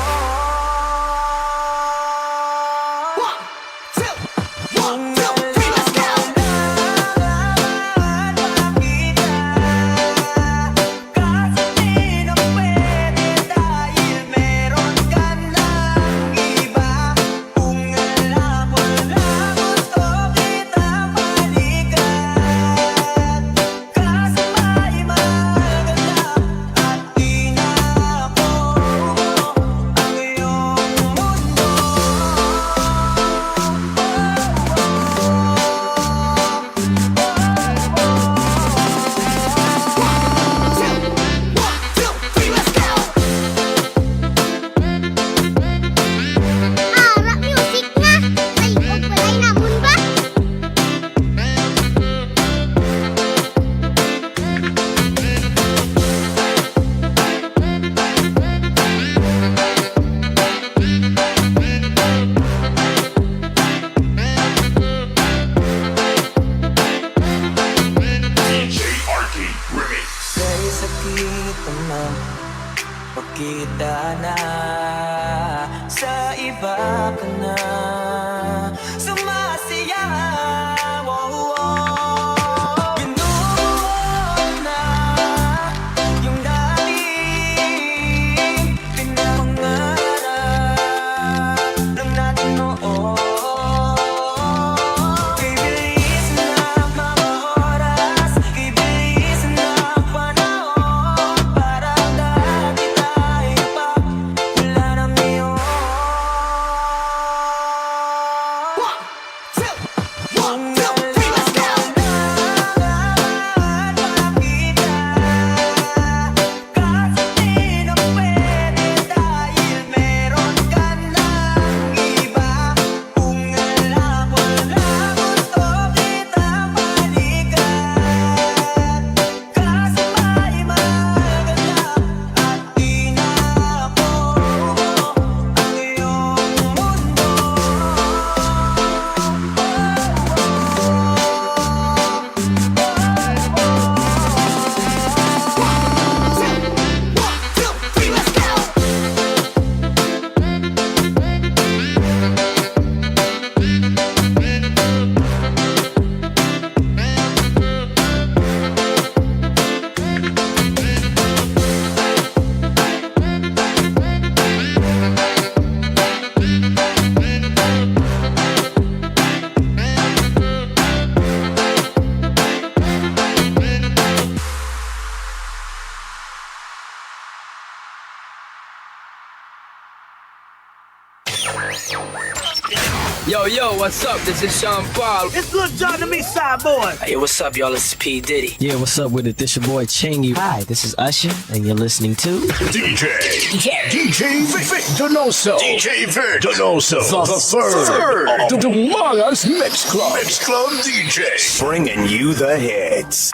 kita na, sa iba ka na sumasiyaw. Binuo na yung dating pinapangarap lang natin noon. Bibilis na mga oras, bibilis na panahon, parang dati tayo pa, wala nang iyon. Yo, what's up? This is Sean Paul. It's Lil Jon, the Mix Side Boy. Hey, what's up, y'all? It's P. Diddy. Yeah, what's up with it? This your boy Chingy. Hi, this is Usher, and you're listening to DJ Vic Donoso. DJ Vic Donoso. The third of the Manga's Mix Club. Mix Club DJ. Bringing you the hits.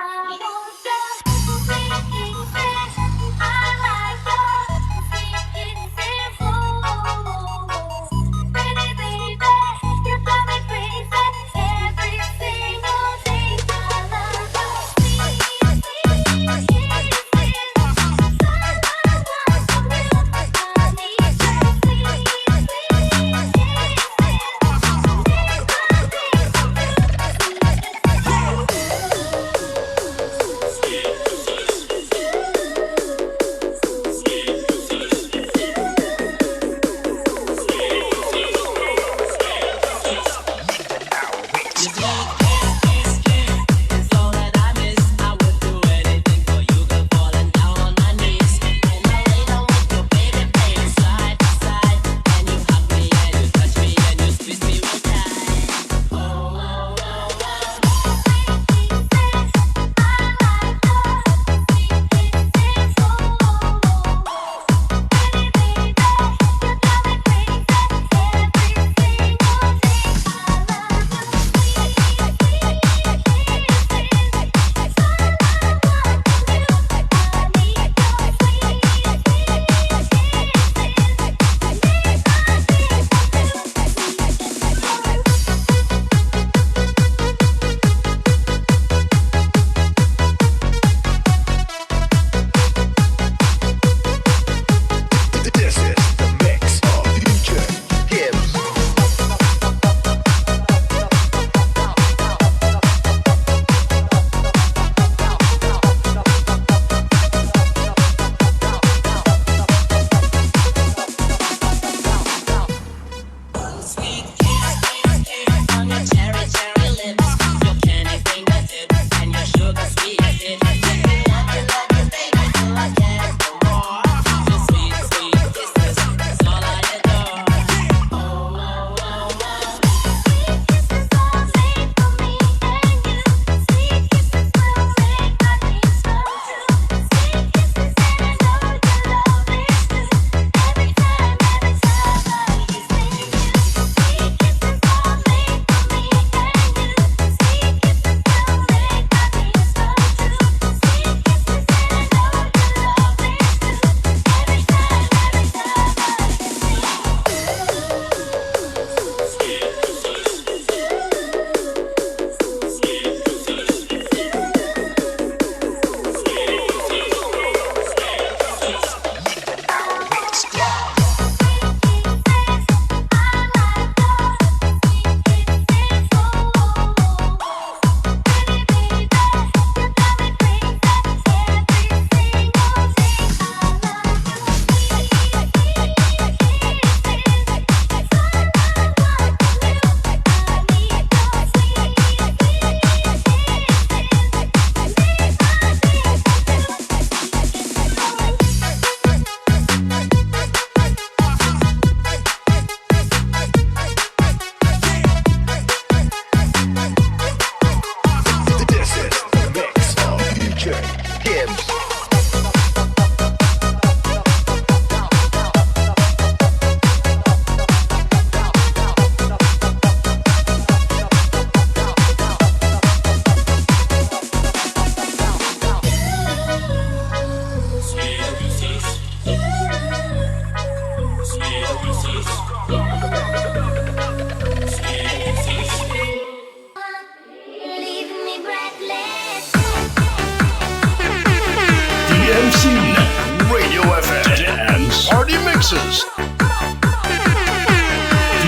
Mixes.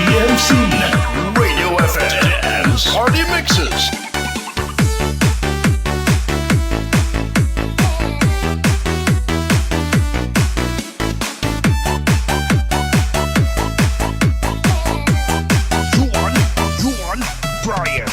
DMC Radio FM and Party Mixes. Juan Brian.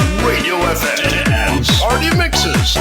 Radio FM and Party Mixes.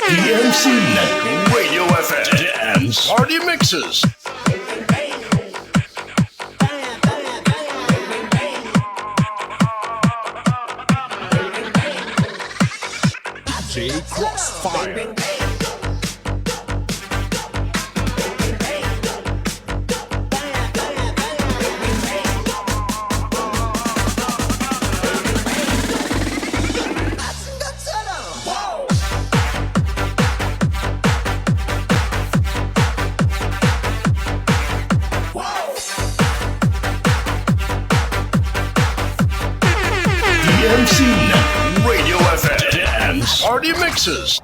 DMC Radio FM and Party Mixes. DJ Crossfire. DMC Radio FM and Party Mixes.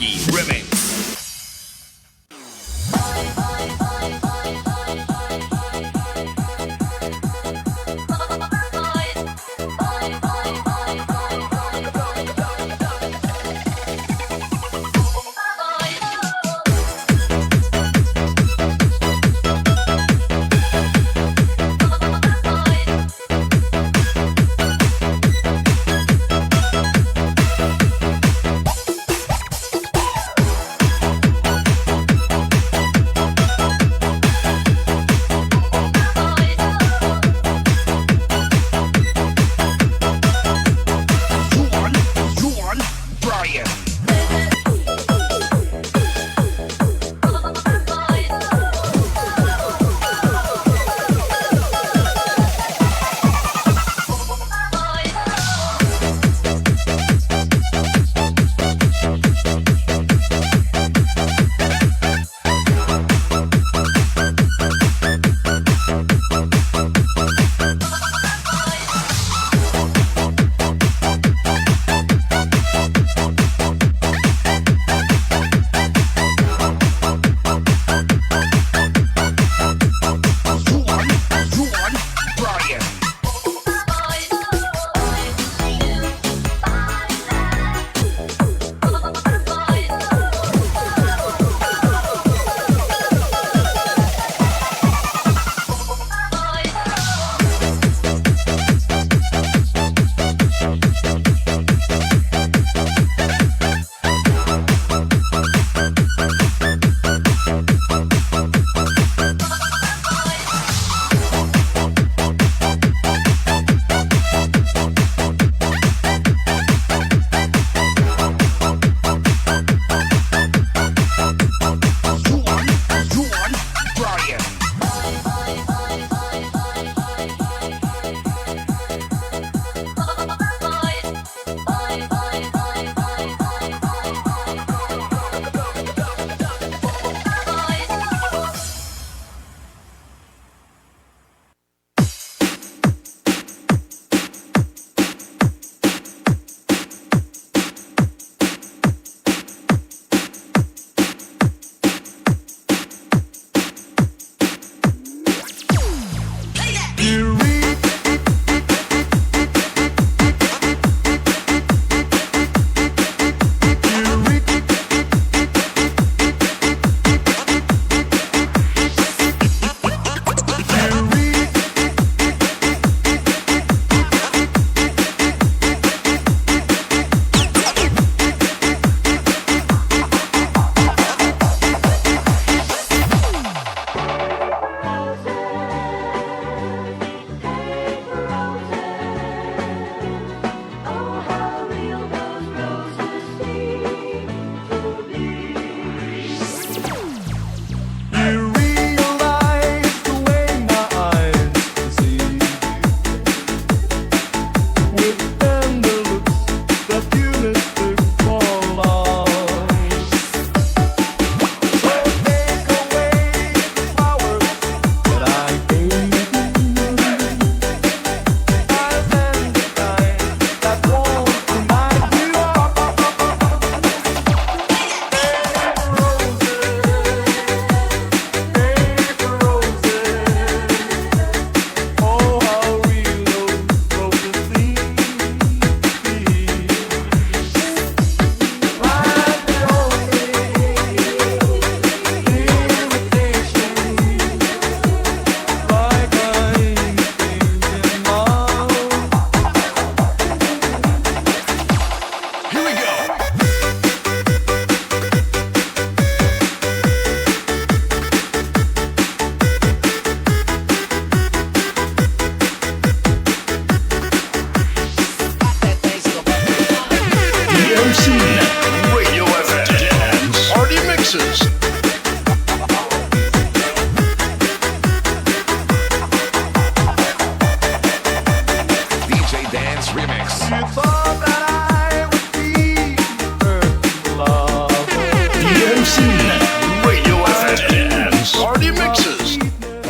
Ducky Remix.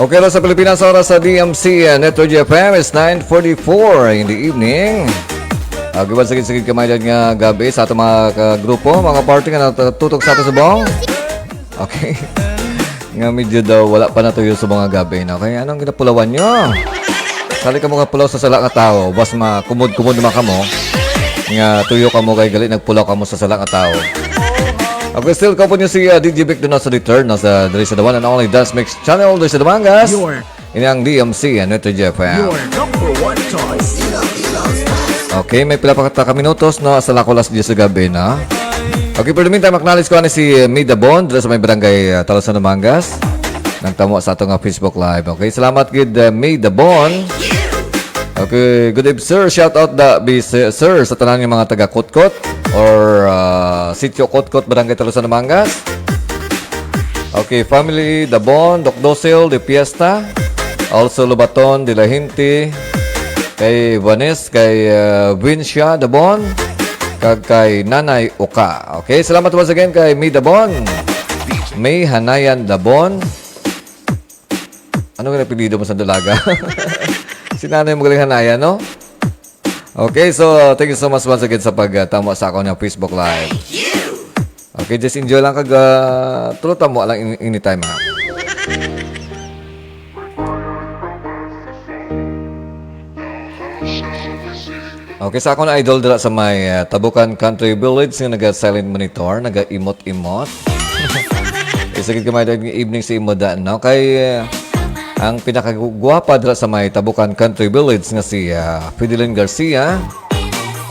Okay lang sa Pilipinas, oras sa DMC Network FM is 9:44 in the evening. Okay, ba sige kamay dyan nga gabi sa ato mga grupo, mga party nga natutok sa ato subong. Okay. Nga medyo daw wala pa natuyo sa mga gabi na. Okay, anong ginapulawan nyo? Sali ka mo kapulaw sa sala ka tao, bas makumod-kumod naman ka mo. Nga tuyo ka mo kay gali, nagpulaw ka mo sa sala ka tao. Okay, still ko po nyo si DJ Vic Donoso return nasa Dre sa the one and only Dance Mix Channel Dre sa Damangas. Ini ang DMC and ito JFM. Your number one choice. Okay, may pila pa ka minutos no sa lakolas diya sa gabi na. Okay, for the meantime, acknowledge ko si Mida Bond dito sa may barangay Talasan Damangas. Nagtamo sa atong Facebook Live. Okay, salamat gid Mida Bond. Okay, good evening sir. Shout out sir sa tanan ng mga taga Kotkot or Sitio Kotkot, barangay Talasan Damangas. Okay, family Dabon, Donoso, De Fiesta, also Lubaton, De La Hinti, kay Vanes, kay Vincia Dabon, kag kay Nanay Uka. Okay, salamat once again kay May Dabon, May Hanayan Dabon. Ano nga napilido mo sa dalaga? Si Nanay mo galing Hanayan, no? Okay, so thank you so much once again sa pagtamo sa ako ng Facebook Live. Okay, just enjoy lang kag tulo tamo lang anytime ha. Okay, sa ako na idol dira sa may Tabukan Country Village nga naga-silent monitor, naga-imot-imot. Isagid kamay dahil evening sa imoda, no? Kay ang pinakagwapa dira sa may Tabukan Country Village nga si Fidelin Garcia.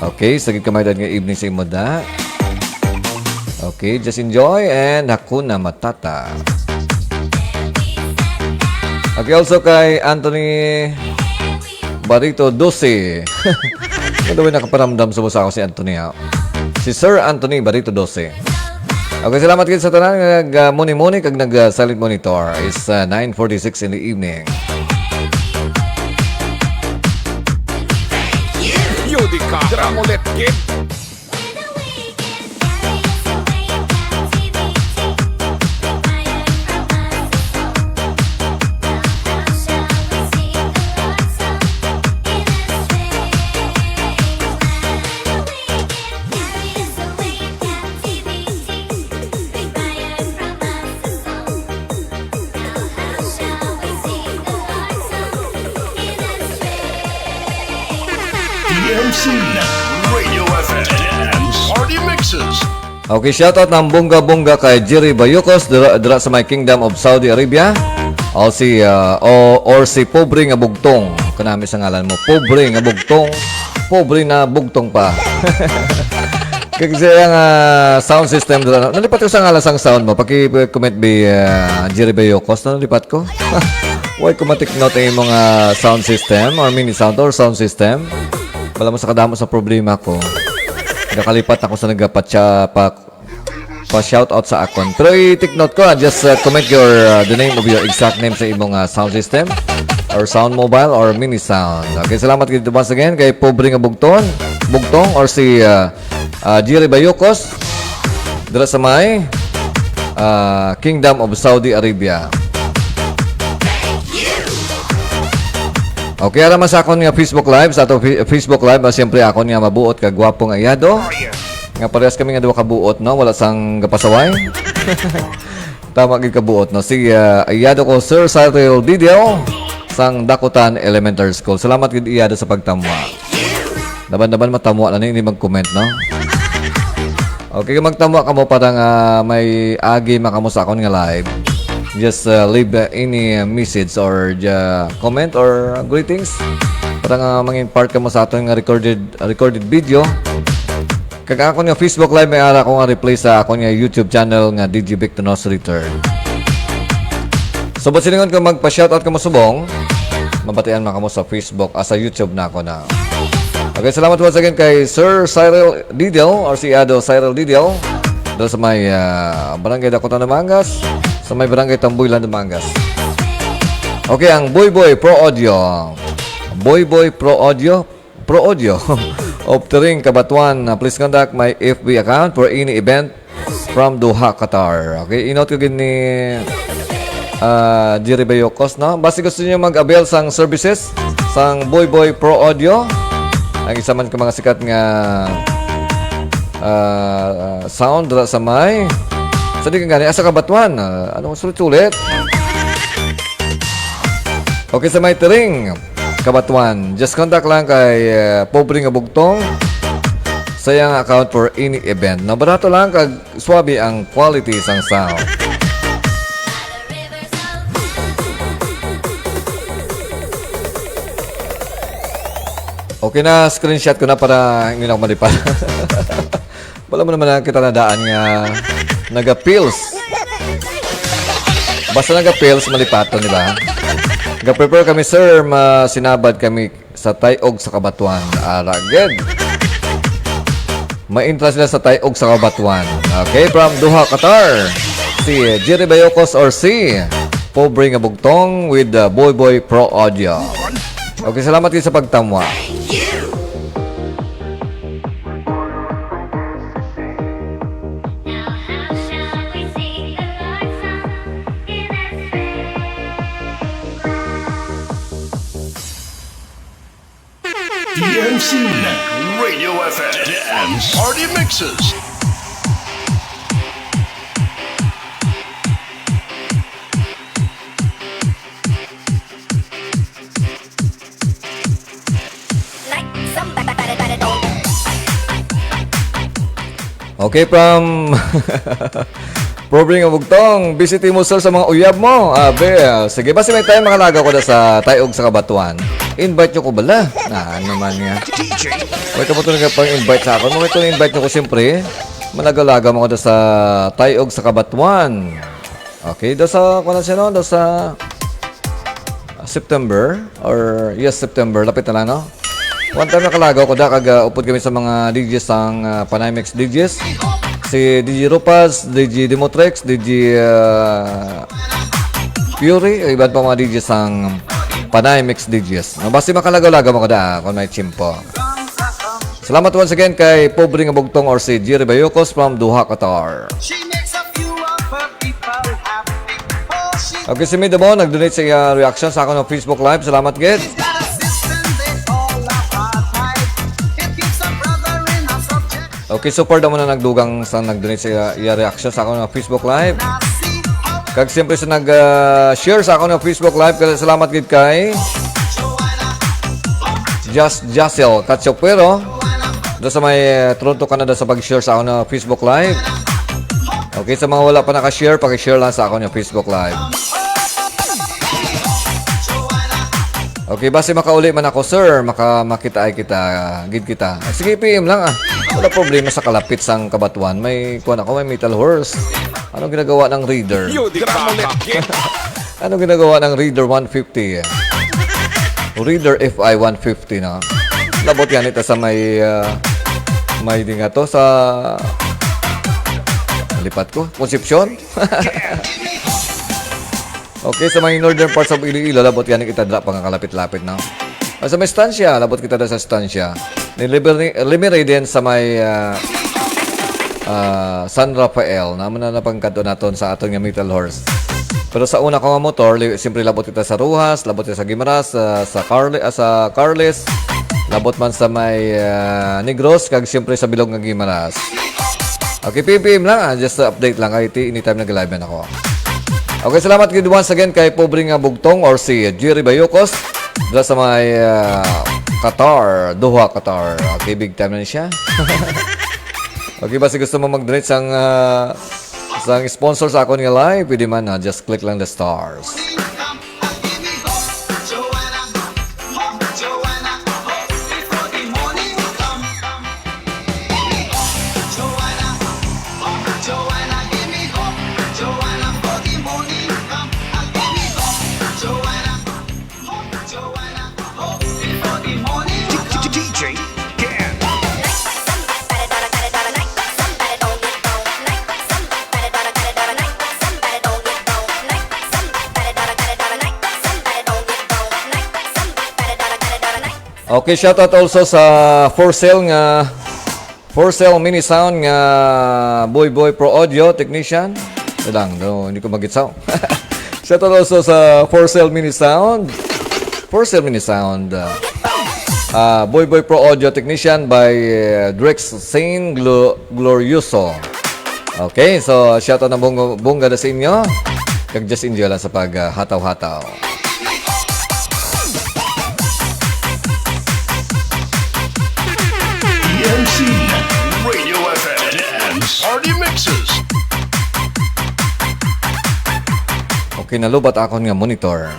Okay, isagid kamay dahil evening sa imoda. Okay, just enjoy and Hakuna Matata. Okay, also kay Anthony Barito 12. Ano ba nakaparamdam sa busa ako si Anthony? Si Sir Anthony Barito 12. Okay, salamat kayo sa tanan. Nag-muni-muni kag nag-silent monitor. It's 9:46 in the evening. Yudika, Dramolet Kid. DMC Radio FM and Party Mixes. Okay, shoutout ng bunga-bunga kay Jerry Bayukos dira sa may Kingdom of Saudi Arabia. O si pobre nga bugtong. Kanami sa ngalan mo, pobre nga bugtong. Pobre na bugtong pa. Kasi ang sound system dira. Nalipat ko sa ngalan sang sound mo. Paki-comment bi Jerry Bayukos. Nalipat ko. Why ko matik note yung mga sound system or mini sound or sound system. Wala mo sa kadamo sa problema ko. Nakalipat ako sa pa-shoutout sa akon. Pero i-take note ko, just comment the name of your exact name sa imong sound system or sound mobile or mini sound. Okay, salamat dito once again kay pobre nga bugtong or si Jerry Bayukos dira sa may Kingdom of Saudi Arabia. Okay, alam sa akon nga Facebook Live, sa ato Facebook Live, siyempre akon nga mabuot kag gwapong ayado. Nga parehas kami nga duha ka buot, no? Wala sang gapasaway. Tama gid ka buot, no? Si ayado ko Sir Cyril Didio sang Dakutan Elementary School. Salamat gid iyado sa pagtamwa. Daban-daban matamwa na hindi mag-comment, no? Okay, magtamwa ka mo parang may agi makamo sa akon nga live. Just leave any message or comment or greetings para mangin part ka mo sa aton nga recorded video. Kag ako nga Facebook Live may ara ko nga replay sa ako nga YouTube channel nga DJ Vic Donoso Return. So, ba't silingon ka magpa-shoutout ka mo subong, mabatian mo ka mo sa Facebook sa YouTube na ako na. Okay, salamat once again kay Sir Cyril Didio or si Ado Cyril Didio doon sa may Barangay Dakutan Damangas, sa may Barangay Tambuy Damangas. Okay, ang Boy Pro Audio. Boy Pro Audio of Tering Kabatuan. Please contact my FB account for any event from Doha, Qatar. Okay, inote ko gini Jerry Bayokos, no? Basta gusto niyo mag-avail sang services sang Boy Pro Audio. Ang isa man ka mga sikat nga sound dra sa may sa di ka gani asa kabatuan. Ano sulit-sulit? Okay, sa may tiring kabatuan, just contact lang kay pobre nga bugtong sa iyang account for any event. Na barato lang kag swabe ang quality sang sound. Okay na, screenshot ko na para hindi na ako malipad. Wala mo naman na kita nadaan nga naga-pills. Basta naga-pills, malipaton, di ba? Ga-prepare kami, sir. Sinabad kami sa Tayog sa Kabatuan. Araged. Main-intra sila sa Tayog sa Kabatuan. Okay, from Doha, Qatar. Si Jerry Bayocos or si Pobre nga Bugtong with Boy Boy Pro Audio. Okay, salamat din sa pagtamwa. DMC Radio FM Dance Party Mixes. Okay, from Pobre nga Bugtong, visit mo sir sa mga uyab mo. Sige, basta may tayo makalagaw ko na sa Tayog sa Kabatuan. Invite nyo ko bala? Naman nga. May kaputo nga pang invite sa akin. May ito invite nyo ko siyempre. Malagaw-lagaw mo ko na sa Tayog sa Kabatuan. Okay, doon sa, kung siya no? Doon sa September. Or, yes, September. Lapit na lang, no? One time nakalagaw ko da, upod kami sa mga DJs ang REMIX DJs. Si DJ Rupas, DJ Demotrex, DJ Fury, iba't pa mga DJs ang REMIX DJs. Basta makalagaw-lagaw mo ko da, kung may chimpo. Salamat once again kay Pobre nga Bugtong or si Jerry Bayocos from Doha, Qatar. Okay, si Midamo, nag-donate sa reaction sa akin ng Facebook Live. Salamat, Ged. Okay, super daw mo na nagdugang sa nag-donate sa reaction sa ako ng Facebook Live. Kag siyempre sa nag-share sa ako ng Facebook Live. Kaya salamat gid kay Jasel Katsokwero. Doon sa may Toronto, Canada sa pag-share sa ako ng Facebook Live. Okay, sa mga wala pa naka-share, pag-share lang sa ako ng Facebook Live. Okay, basta makauli man ako, sir. Makita ay kita, gid kita. Sige, PM lang ah. Wala problema sa kalapit sang Kabatuan. May kuwan ako, may metal horse. Ano ginagawa ng reader? Ano ginagawa ng reader 150? Reader FI 150 na. Labot yan ito sa may di nga to sa lipat ko. Concepcion. Okay, sa mga northern parts of Iloilo, labot yan kita dra pang kalapit-lapit na. Sa may stansya, labot kita da sa stansya. Limiray din sa may San Rafael na napangkanto naton sa aton nga metal horse. Pero sa una ko nga motor, siyempre labot kita sa Ruhas, labot kita sa Gimaras, sa Carles, labot man sa may Negros, kag siyempre sa Bilog nga Gimaras. Okay, PPM lang just update lang kahit anytime nag-live na ako. Okay, salamat good once again kay Pobre nga Bugtong or si Jerry Bayocos dala sa may Qatar, Doha, Qatar. Okay, big time na siya. Okay, basta gusto mo mag-donate sang sponsor sa ako nga live, pwede man na, just click lang the stars. Okay, shoutout also sa for sale mini sound nga Boy Pro Audio technician. Hindi ko magitsaw. Shoutout also sa for sale mini sound. Boy Boy Pro Audio Technician by Drex Saint Glorioso. Okay, so shoutout na bongga na sa inyo. Kag just enjoy lang sa paghataw-hataw. DMC Radio FM and Party Mixes. Okay, nalubat ako nga monitor.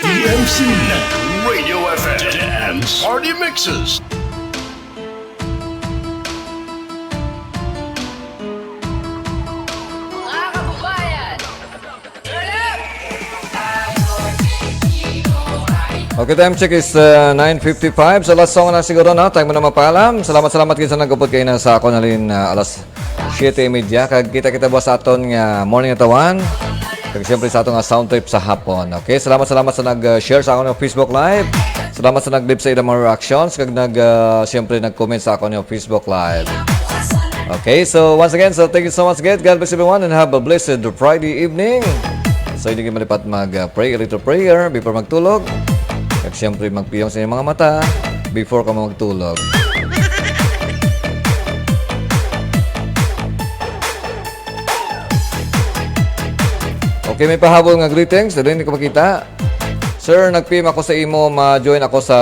DMC Radio FM and Party Mixes. Okay, time check is 9:55. So last song na siguro na. Time mo na mapaalam. Salamat kayo sa nagupod kayo na sa ako na rin alas 7:30. Kag kita ba sa aton nga morning atawan. Kag siyempre sa aton nga sound trip sa hapon. Okay, salamat sa nag-share sa ako ng Facebook Live. Salamat sa nag-live sa ilang mga reactions. Kag siyempre nag-comment sa ako ng Facebook Live. Okay, so once again, so thank you so much again. God bless everyone and have a blessed Friday evening. So hindi kayo malipat mag-pray, a little prayer before magtulog. At siyempre magpiyong sa inyong mga mata before ka magtulog. Okay, may pahabol nga greetings. Dito hindi ko makita. Sir, nag-PM ako sa imo, ma-join ako sa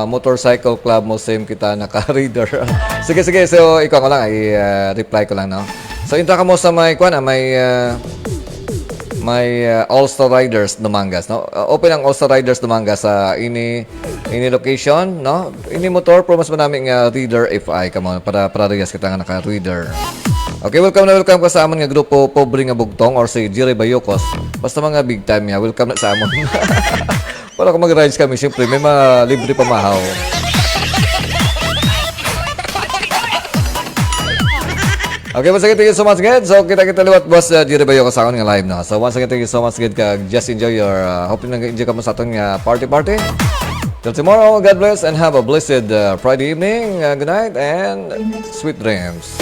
Motorcycle Club mo. Same kita, naka-reader. Sige. So, ikaw ko lang, i-reply ko lang, no? So, inta ka mo sa may All-Star Riders Dumangas, no? Open ang All-Star Riders Dumangas sa ini location, no? Ini motor promise mo namin reader FI ka mo para riyas kita nga naka-reader. Okay, welcome ka sa amon nga grupo Pobre nga Bugtong or si Jerry Bayokos. Basta mga big time ya, welcome na sa amon. Para kung mag-rides kami, siyempre may mga libre pamahaw. Okay, once again, thank you so much again. So, kita liwat boss Jerry Bayokos sa akong nga live na. So, once again, thank you so much again. Just enjoy your, hoping nag-enjoy ka mo sa atong party. Till tomorrow, God bless and have a blessed Friday evening. Good night and sweet dreams.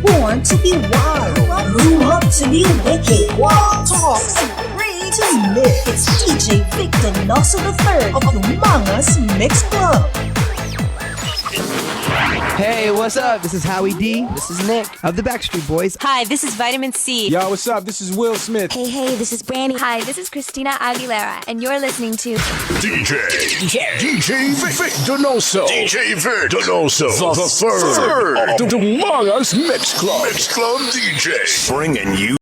Born to be wild, grew up to be wicked. Walk, talk, agree to live. It's DJ Vic Donoso III of the Mangas Mix Club. Hey, what's up? This is Howie D. This is Nick of the Backstreet Boys. Hi, this is Vitamin C. Yo, what's up? This is Will Smith. Hey, this is Brandy. Hi, this is Christina Aguilera, and you're listening to DJ Vic Donoso. DJ Vic Donoso, the third of the Mangas Mix Club. Mix Club DJ. Bringing you